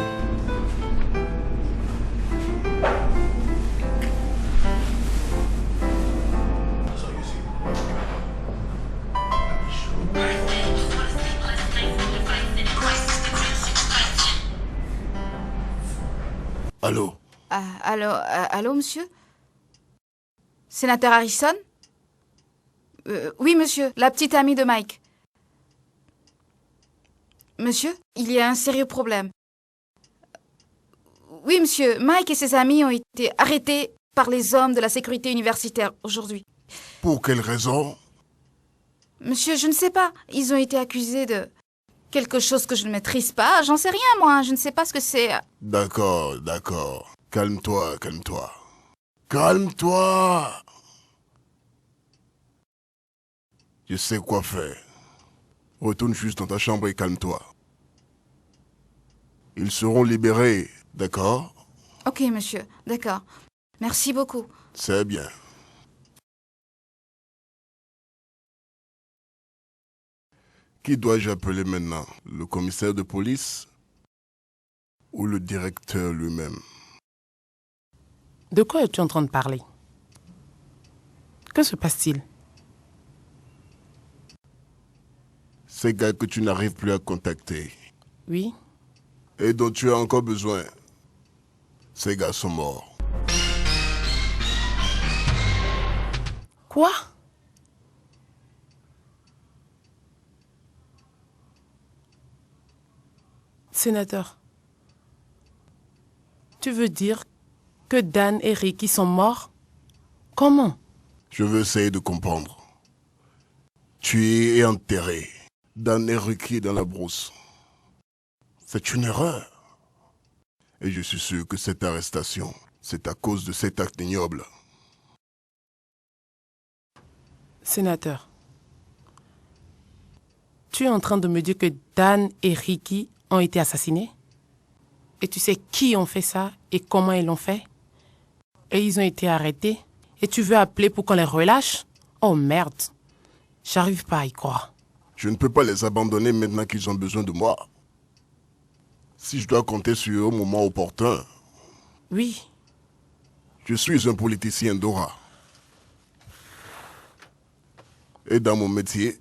Allô? Allô, monsieur? Sénateur Harrison? Oui, monsieur, la petite amie de Mike. Monsieur, il y a un sérieux problème. Oui, monsieur, Mike et ses amis ont été arrêtés par les hommes de la sécurité universitaire aujourd'hui. Pour quelle raison? Monsieur, je ne sais pas. Ils ont été accusés de quelque chose que je ne maîtrise pas. J'en sais rien, moi. Je ne sais pas ce que c'est. D'accord, d'accord. Calme-toi, calme-toi. Calme-toi. Je sais quoi faire. Retourne juste dans ta chambre et calme-toi. Ils seront libérés, d'accord? Ok, monsieur. D'accord. Merci beaucoup. C'est bien. Qui dois-je appeler maintenant? Le commissaire de police ou le directeur lui-même? De quoi es-tu en train de parler? Que se passe-t-il? Ces gars que tu n'arrives plus à contacter. Oui. Et dont tu as encore besoin. Ces gars sont morts. Quoi? Sénateur, tu veux dire que Dan et Ricky sont morts? Comment? Je veux essayer de comprendre. Tué et enterré. Dan et Ricky dans la brousse. C'est une erreur. Et je suis sûr que cette arrestation, c'est à cause de cet acte ignoble. Sénateur, tu es en train de me dire que Dan et Ricky ont été assassinés? Et tu sais qui ont fait ça et comment ils l'ont fait? Et ils ont été arrêtés? Et tu veux appeler pour qu'on les relâche? Oh merde, j'arrive pas à y croire. Je ne peux pas les abandonner maintenant qu'ils ont besoin de moi. Si je dois compter sur eux au moment opportun. Oui. Je suis un politicien Dora. Et dans mon métier,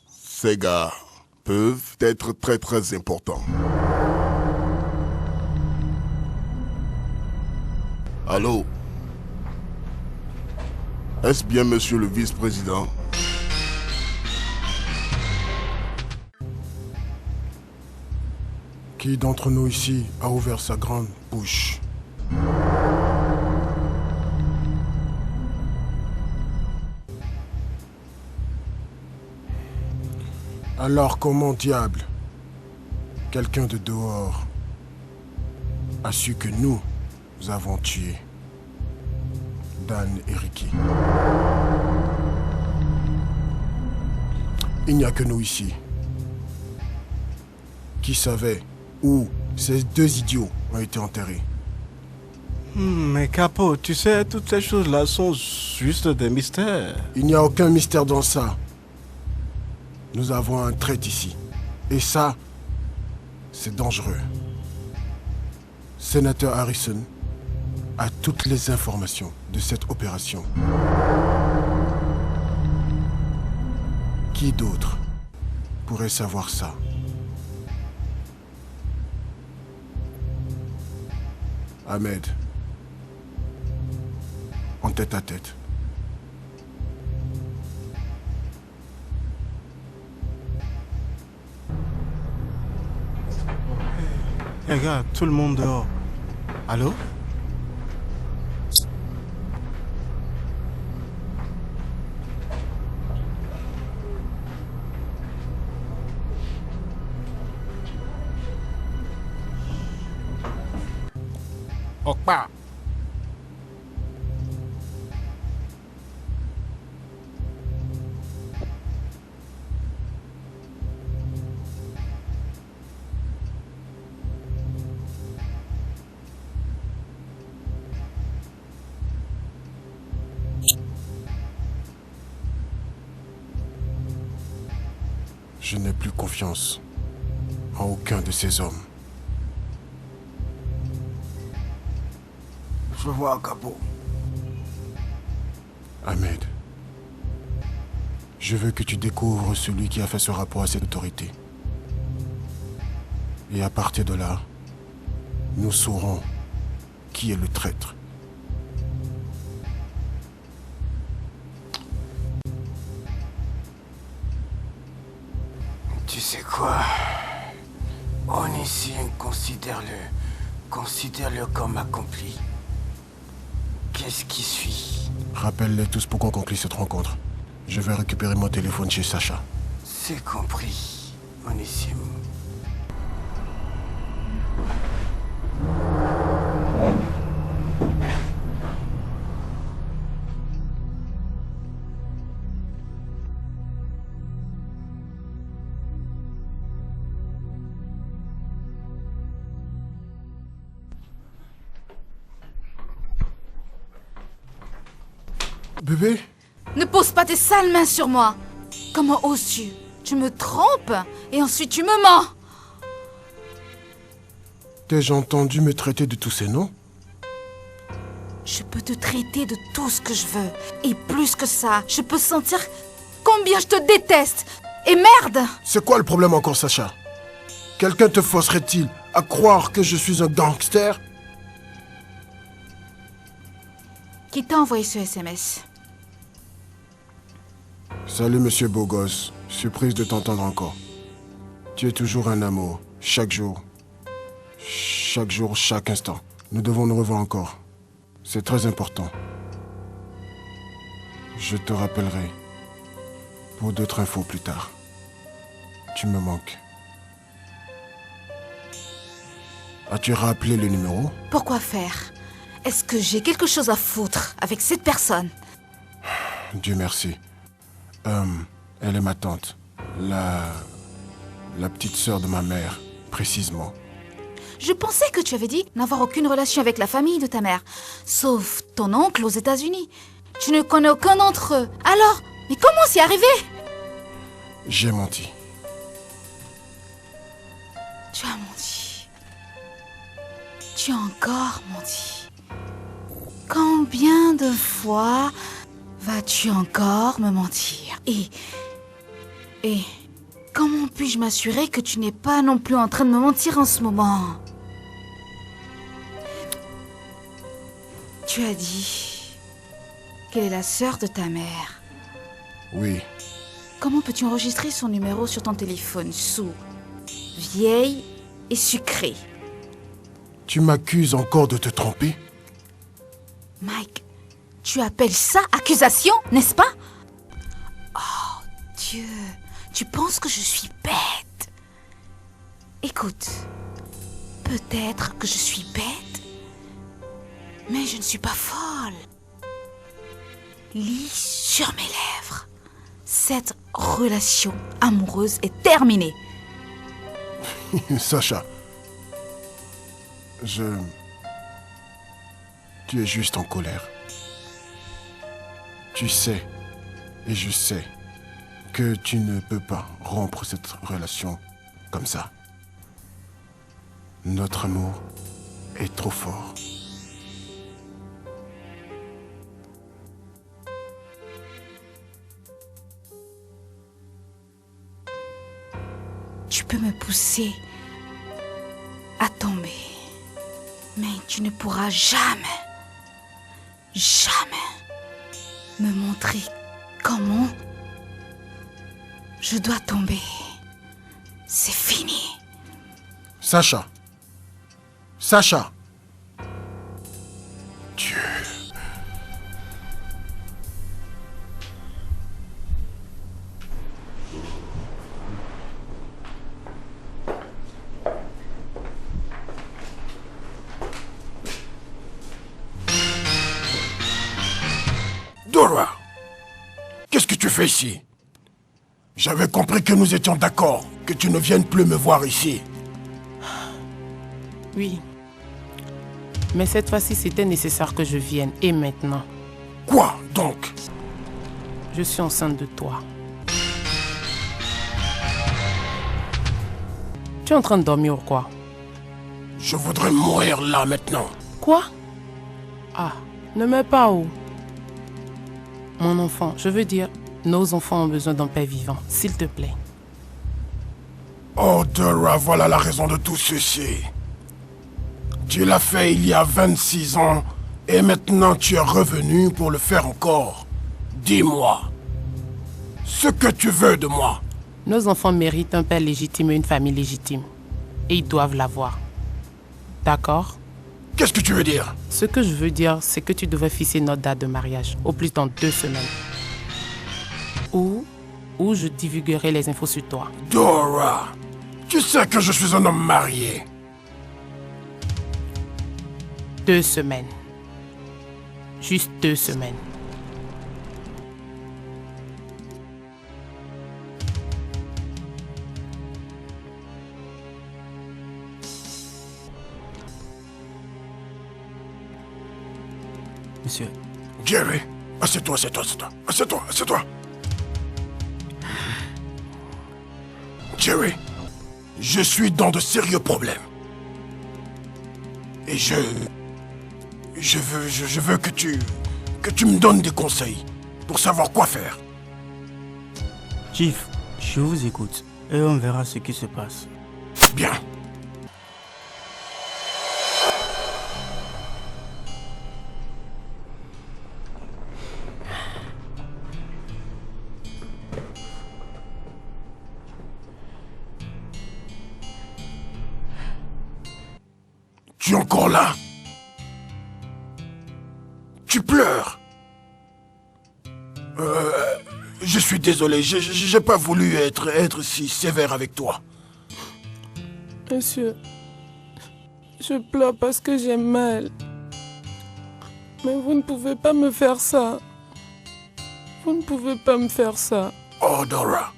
ces gars peuvent être très très importants. Allô? Est-ce bien monsieur le vice-président? Qui d'entre nous ici a ouvert sa grande bouche? Alors comment diable quelqu'un de dehors a su que nous avons tué Dan et Ricky? Il n'y a que nous ici qui savait où ces deux idiots ont été enterrés. Mais Capo, tu sais, toutes ces choses-là sont juste des mystères. Il n'y a aucun mystère dans ça. Nous avons un traître ici. Et ça, c'est dangereux. Sénateur Harrison a toutes les informations de cette opération. Qui d'autre pourrait savoir ça? Ahmed, en tête à tête. Regarde, tout le monde dehors. Allô? Okpa. Je n'ai plus confiance en aucun de ces hommes. Je vois, Capo. Ahmed, je veux que tu découvres celui qui a fait ce rapport à cette autorité. Et à partir de là, nous saurons qui est le traître. Tu sais quoi? Onissim, considère-le comme accompli. Qu'est-ce qui suit? Rappelle-les tous pour qu'on conclue cette rencontre. Je vais récupérer mon téléphone chez Sacha. C'est compris, Onissim. Bébé? Ne pose pas tes sales mains sur moi. Comment oses-tu? Tu me trompes et ensuite tu me mens. T'ai-je entendu me traiter de tous ces noms? Je peux te traiter de tout ce que je veux. Et plus que ça, je peux sentir combien je te déteste. Et merde! C'est quoi le problème encore, Sacha? Quelqu'un te forcerait-il à croire que je suis un gangster? Qui t'a envoyé ce SMS? Salut, monsieur beau gosse. Surprise de t'entendre encore. Tu es toujours un amour. Chaque jour. Chaque jour, chaque instant. Nous devons nous revoir encore. C'est très important. Je te rappellerai pour d'autres infos plus tard. Tu me manques. As-tu rappelé le numéro? Pourquoi faire? Est-ce que j'ai quelque chose à foutre avec cette personne? Dieu merci. Elle est ma tante. La petite sœur de ma mère, précisément. Je pensais que tu avais dit n'avoir aucune relation avec la famille de ta mère, sauf ton oncle aux États-Unis. Tu ne connais aucun d'entre eux. Alors, mais comment c'est arrivé? J'ai menti. Tu as menti. Tu as encore menti. Combien de fois vas-tu encore me mentir? Et comment puis-je m'assurer que tu n'es pas non plus en train de me mentir en ce moment? Tu as dit qu'elle est la sœur de ta mère. Oui. Comment peux-tu enregistrer son numéro sur ton téléphone sous vieille et sucrée? Tu m'accuses encore de te tromper? Mike, tu appelles ça accusation, n'est-ce pas? Oh, Dieu, tu penses que je suis bête? Écoute, peut-être que je suis bête, mais je ne suis pas folle. Lis sur mes lèvres. Cette relation amoureuse est terminée. Sacha, tu es juste en colère. Tu sais, et je sais, que tu ne peux pas rompre cette relation comme ça. Notre amour est trop fort. Tu peux me pousser à tomber, mais tu ne pourras jamais me montrer comment je dois tomber. C'est fini. Sacha. Sacha. Dieu. Dora, qu'est-ce que tu fais ici? J'avais compris que nous étions d'accord, que tu ne viennes plus me voir ici. Oui. Mais cette fois-ci, c'était nécessaire que je vienne. Et maintenant? Quoi, donc? Je suis enceinte de toi. Tu es en train de dormir ou quoi? Je voudrais mourir là, maintenant. Quoi? Ah, ne meurs pas, oh. Mon enfant, je veux dire, nos enfants ont besoin d'un père vivant, s'il te plaît. Oh, Dora, voilà la raison de tout ceci. Tu l'as fait il y a 26 ans, et maintenant tu es revenu pour le faire encore. Dis-moi, ce que tu veux de moi. Nos enfants méritent un père légitime et une famille légitime. Et ils doivent l'avoir. D'accord? Qu'est-ce que tu veux dire? Ce que je veux dire, c'est que tu devrais fixer notre date de mariage, au plus dans 2 semaines. Ou je divulguerai les infos sur toi. Dora, tu sais que je suis un homme marié. 2 semaines. Juste 2 semaines. Monsieur. Jerry, assieds-toi, assieds-toi, assieds-toi, assieds-toi, assieds-toi. Jerry, je suis dans de sérieux problèmes. Et je veux que tu me donnes des conseils pour savoir quoi faire. Chief, je vous écoute et on verra ce qui se passe. Bien. Tu es encore là? Tu pleures? Je suis désolé, j'ai pas voulu être si sévère avec toi. Monsieur, je pleure parce que j'ai mal. Mais vous ne pouvez pas me faire ça. Vous ne pouvez pas me faire ça. Oh, Dora,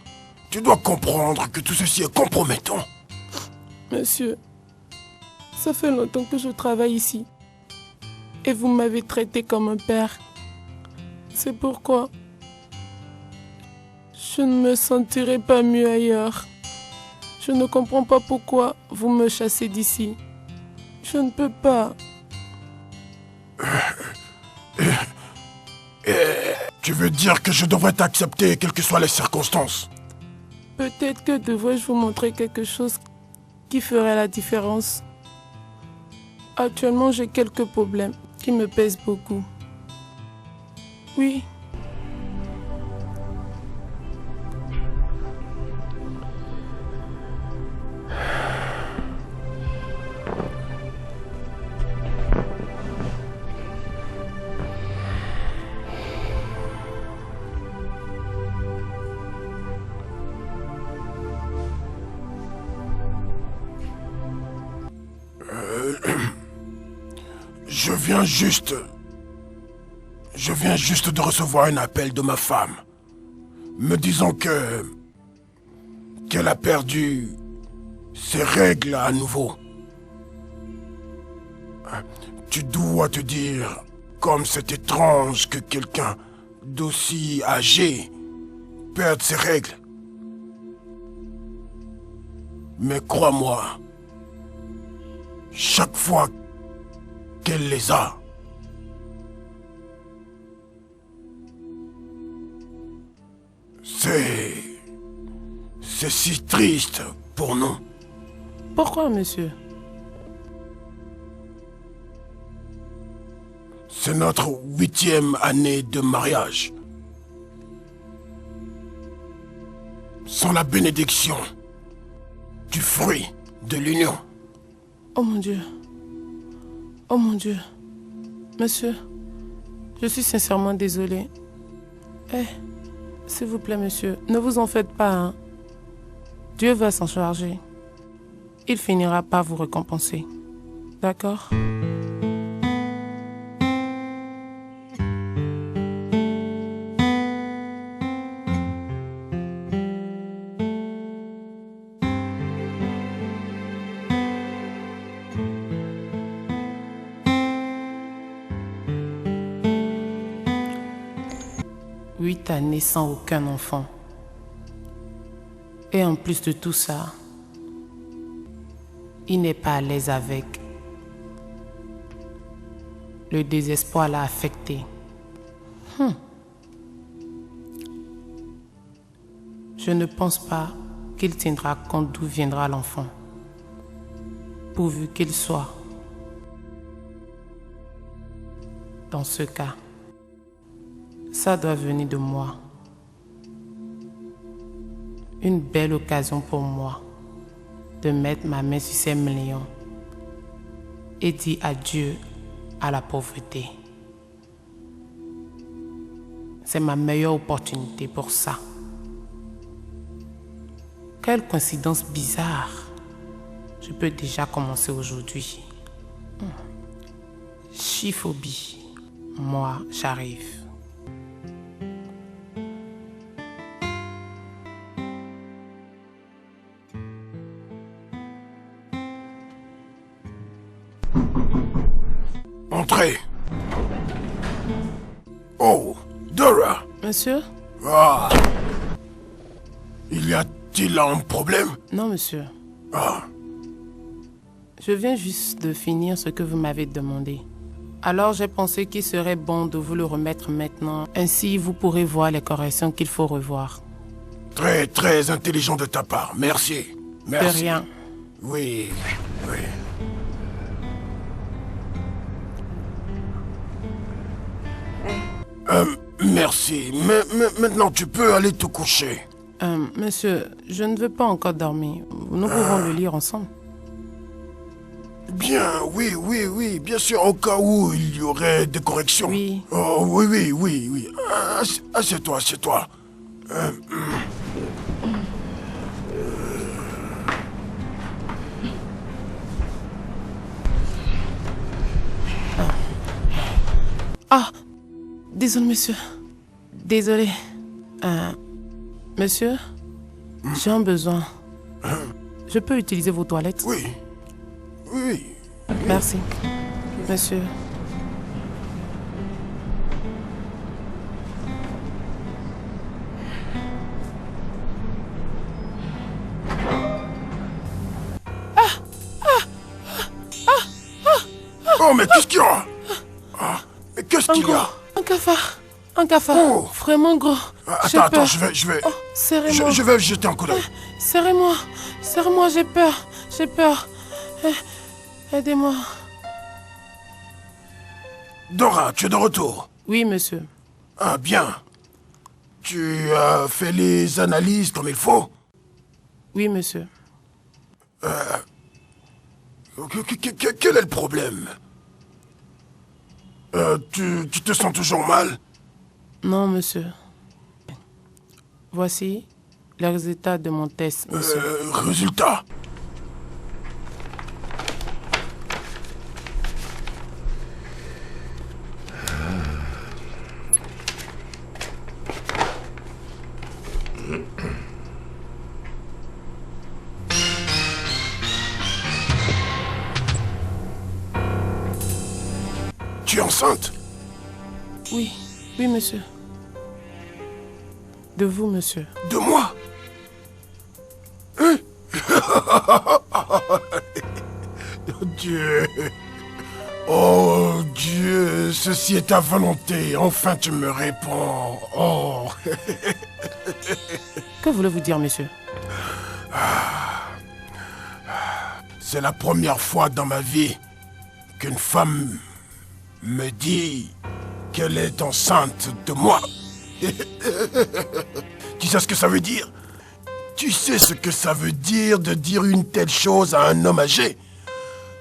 tu dois comprendre que tout ceci est compromettant. Monsieur, ça fait longtemps que je travaille ici. Et vous m'avez traité comme un père. C'est pourquoi je ne me sentirai pas mieux ailleurs. Je ne comprends pas pourquoi vous me chassez d'ici. Je ne peux pas. Tu veux dire que je devrais t'accepter quelles que soient les circonstances? Peut-être que devrais-je vous montrer quelque chose qui ferait la différence. Actuellement, j'ai quelques problèmes qui me pèsent beaucoup. Oui. Je viens juste de recevoir un appel de ma femme, me disant qu'elle a perdu ses règles à nouveau. Tu dois te dire, comme c'est étrange que quelqu'un d'aussi âgé perde ses règles. Mais crois-moi, chaque fois qu'elle les a, c'est si triste pour nous. Pourquoi, monsieur? C'est notre 8e année de mariage. Sans la bénédiction du fruit de l'union. Oh mon Dieu. Oh mon Dieu. Monsieur, je suis sincèrement désolée. S'il vous plaît, monsieur, ne vous en faites pas, hein. Dieu va s'en charger. Il finira par vous récompenser. D'accord? Année sans aucun enfant. Et en plus de tout ça, il n'est pas à l'aise avec. Le désespoir l'a affecté. Je ne pense pas qu'il tiendra compte d'où viendra l'enfant, pourvu qu'il soit. Dans ce cas, ça doit venir de moi. Une belle occasion pour moi de mettre ma main sur ces millions et dire adieu à la pauvreté. C'est ma meilleure opportunité pour ça. Quelle coïncidence bizarre. Je peux déjà commencer aujourd'hui. Chiphobie. Moi, j'arrive. Entrez. Oh, Dora. Monsieur? Ah. Y a-t-il un problème? Non, monsieur. Ah. Je viens juste de finir ce que vous m'avez demandé. Alors j'ai pensé qu'il serait bon de vous le remettre maintenant. Ainsi, vous pourrez voir les corrections qu'il faut revoir. Très, très intelligent de ta part. Merci. Merci. De rien. Oui, oui. Merci, mais maintenant tu peux aller te coucher. Monsieur, je ne veux pas encore dormir. Nous pouvons le lire ensemble. Bien, oui, bien sûr, au cas où il y aurait des corrections. Oui. Oh, oui. Assieds-toi. Ah, désolé, monsieur. Désolé. Monsieur, j'ai un besoin. Je peux utiliser vos toilettes? Oui. Merci. Monsieur. Oh, mais qu'est-ce qu'il y a? Mais qu'est-ce qu'il y a? Un cafard. Oh. Vraiment gros. Attends, je vais... Oh, serrez-moi. Je vais jeter un coup d'œil. Serrez-moi, j'ai peur. Aidez-moi. Dora, tu es de retour? Oui, monsieur. Ah, bien. Tu as fait les analyses comme il faut? Oui, monsieur. Quel est le problème? Tu te sens toujours mal? Non, monsieur. Voici le résultat de mon test, monsieur. Résultat? Tu es enceinte? Oui, monsieur. De vous, monsieur. De moi? Hein? Dieu. Oh Dieu, ceci est ta volonté. Enfin tu me réponds. Oh. Que voulez-vous dire, monsieur? C'est la première fois dans ma vie qu'une femme me dit qu'elle est enceinte de moi. Tu sais ce que ça veut dire? Tu sais ce que ça veut dire de dire une telle chose à un homme âgé?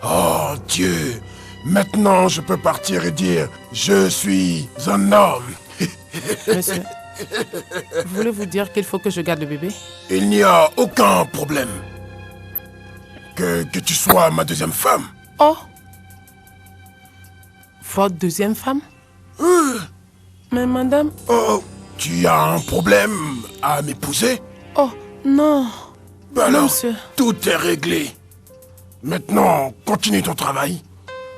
Oh Dieu, maintenant je peux partir et dire je suis un homme. Monsieur, voulez-vous dire qu'il faut que je garde le bébé? Il n'y a aucun problème. Que tu sois ma deuxième femme. Oh! Votre deuxième femme? Mais madame... Oh, tu as un problème à m'épouser? Oh, non. Ben non, alors, monsieur. Tout est réglé. Maintenant, continue ton travail.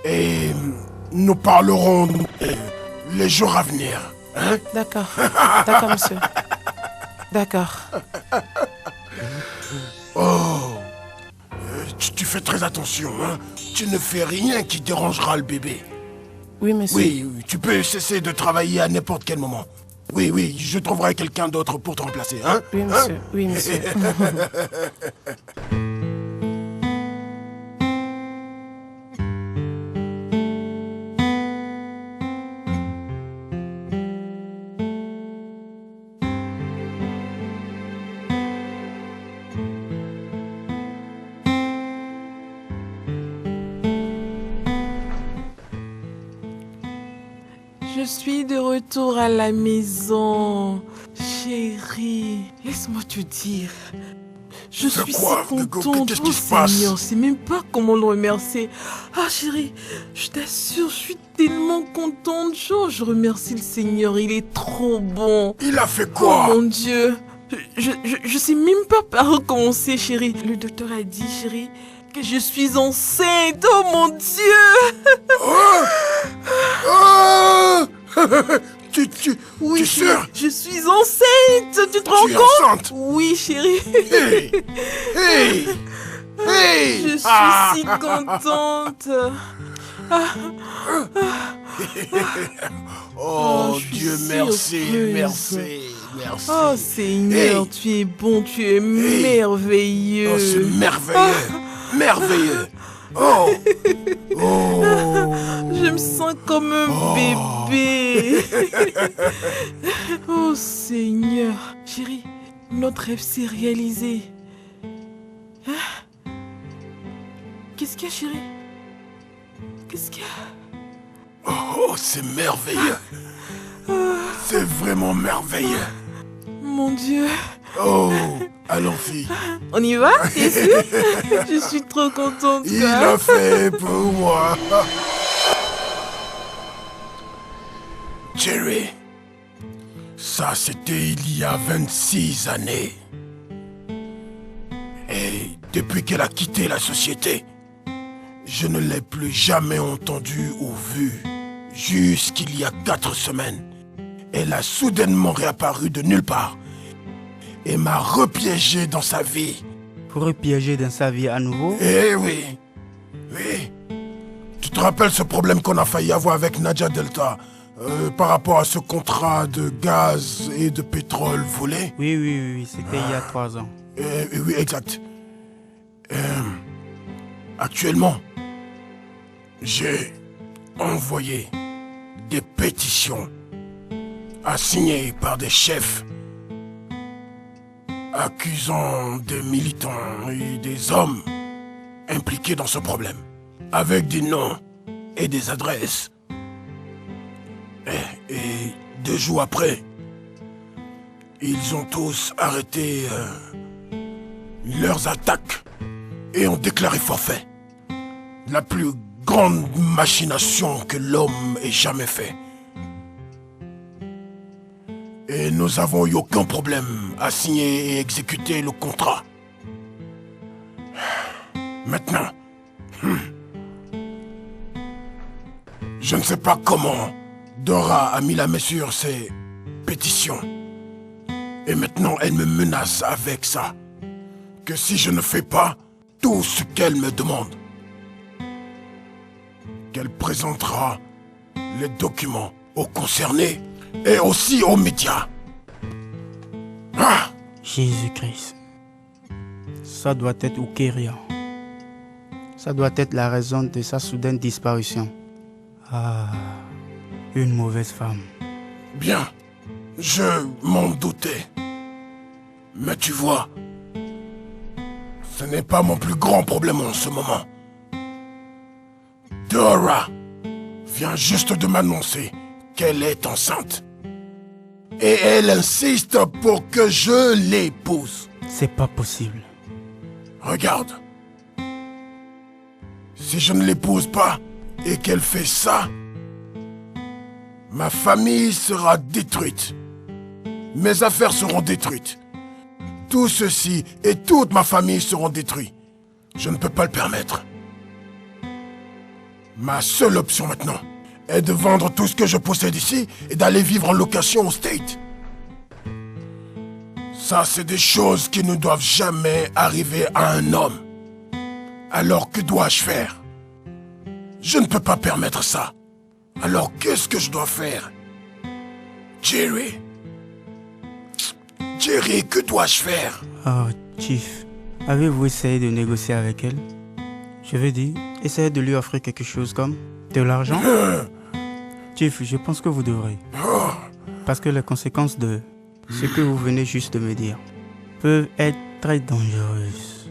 Et nous parlerons les jours à venir. Hein? D'accord, monsieur. D'accord. Oh, tu fais très attention, hein? Tu ne fais rien qui dérangera le bébé. Oui, monsieur. Oui, tu peux cesser de travailler à n'importe quel moment. Oui, je trouverai quelqu'un d'autre pour te remplacer, hein? Oui, monsieur. Hein? Oui, monsieur. Je suis de retour à la maison. Chérie, laisse-moi te dire. Je suis si contente. Qu'est-ce qui se passe? Seigneur, je sais même pas comment le remercier. Ah chérie, je t'assure, je suis tellement contente. Je remercie le Seigneur, il est trop bon. Il a fait quoi? Oh mon Dieu. Je sais même pas par où commencer, chérie. Le docteur a dit, chérie, que je suis enceinte. Oh mon Dieu. Oui, tu es sûre? Je suis enceinte. Tu te rends compte? Enceinte? Oui, chérie. Hey. Je suis si contente. Oh Dieu, merci. Oh Seigneur, tu es bon, tu es merveilleux. Oh, c'est merveilleux. Oh. Je me sens comme un bébé. Oh Seigneur. Chérie, notre rêve s'est réalisé. Qu'est-ce qu'il y a, chérie? Qu'est-ce qu'il y a? Oh, c'est merveilleux. C'est vraiment merveilleux. Mon Dieu. Oh, allons, fille. On y va? T'es sûr? Je suis trop contente. Il l'a fait pour moi. Jerry, ça c'était il y a 26 années. Et depuis qu'elle a quitté la société, je ne l'ai plus jamais entendue ou vue. Jusqu'il y a 4 semaines, elle a soudainement réapparu de nulle part et m'a repiégé dans sa vie. Pour repiéger dans sa vie à nouveau? Eh oui, oui. Tu te rappelles ce problème qu'on a failli avoir avec Nadia Delta par rapport à ce contrat de gaz et de pétrole volé? Oui, c'était il y a 3 ans. Oui, exact. Actuellement, j'ai envoyé des pétitions à signer par des chefs accusant des militants et des hommes impliqués dans ce problème, avec des noms et des adresses. Et 2 jours après, ils ont tous arrêté leurs attaques et ont déclaré forfait. La plus grande machination que l'homme ait jamais fait. Et nous avons eu aucun problème à signer et exécuter le contrat. Maintenant, je ne sais pas comment Dora a mis la main sur ses pétitions. Et maintenant, elle me menace avec ça. Que si je ne fais pas tout ce qu'elle me demande, qu'elle présentera les documents aux concernés et aussi aux médias. Ah! Jésus-Christ. Ça doit être Ukeria. Ça doit être la raison de sa soudaine disparition. Ah, une mauvaise femme. Bien, je m'en doutais. Mais tu vois, ce n'est pas mon plus grand problème en ce moment. Dora vient juste de m'annoncer qu'elle est enceinte. Et elle insiste pour que je l'épouse. C'est pas possible. Regarde. Si je ne l'épouse pas et qu'elle fait ça, ma famille sera détruite. Mes affaires seront détruites. Tout ceci et toute ma famille seront détruits. Je ne peux pas le permettre. Ma seule option maintenant est de vendre tout ce que je possède ici et d'aller vivre en location au State. Ça, c'est des choses qui ne doivent jamais arriver à un homme. Alors que dois-je faire? Je ne peux pas permettre ça. Alors qu'est-ce que je dois faire? Jerry? Jerry, que dois-je faire? Oh, Chief, avez-vous essayé de négocier avec elle? Je veux dire, essayez de lui offrir quelque chose comme de l'argent. Chief, je pense que vous devrez. Parce que les conséquences de ce que vous venez juste de me dire peuvent être très dangereuses.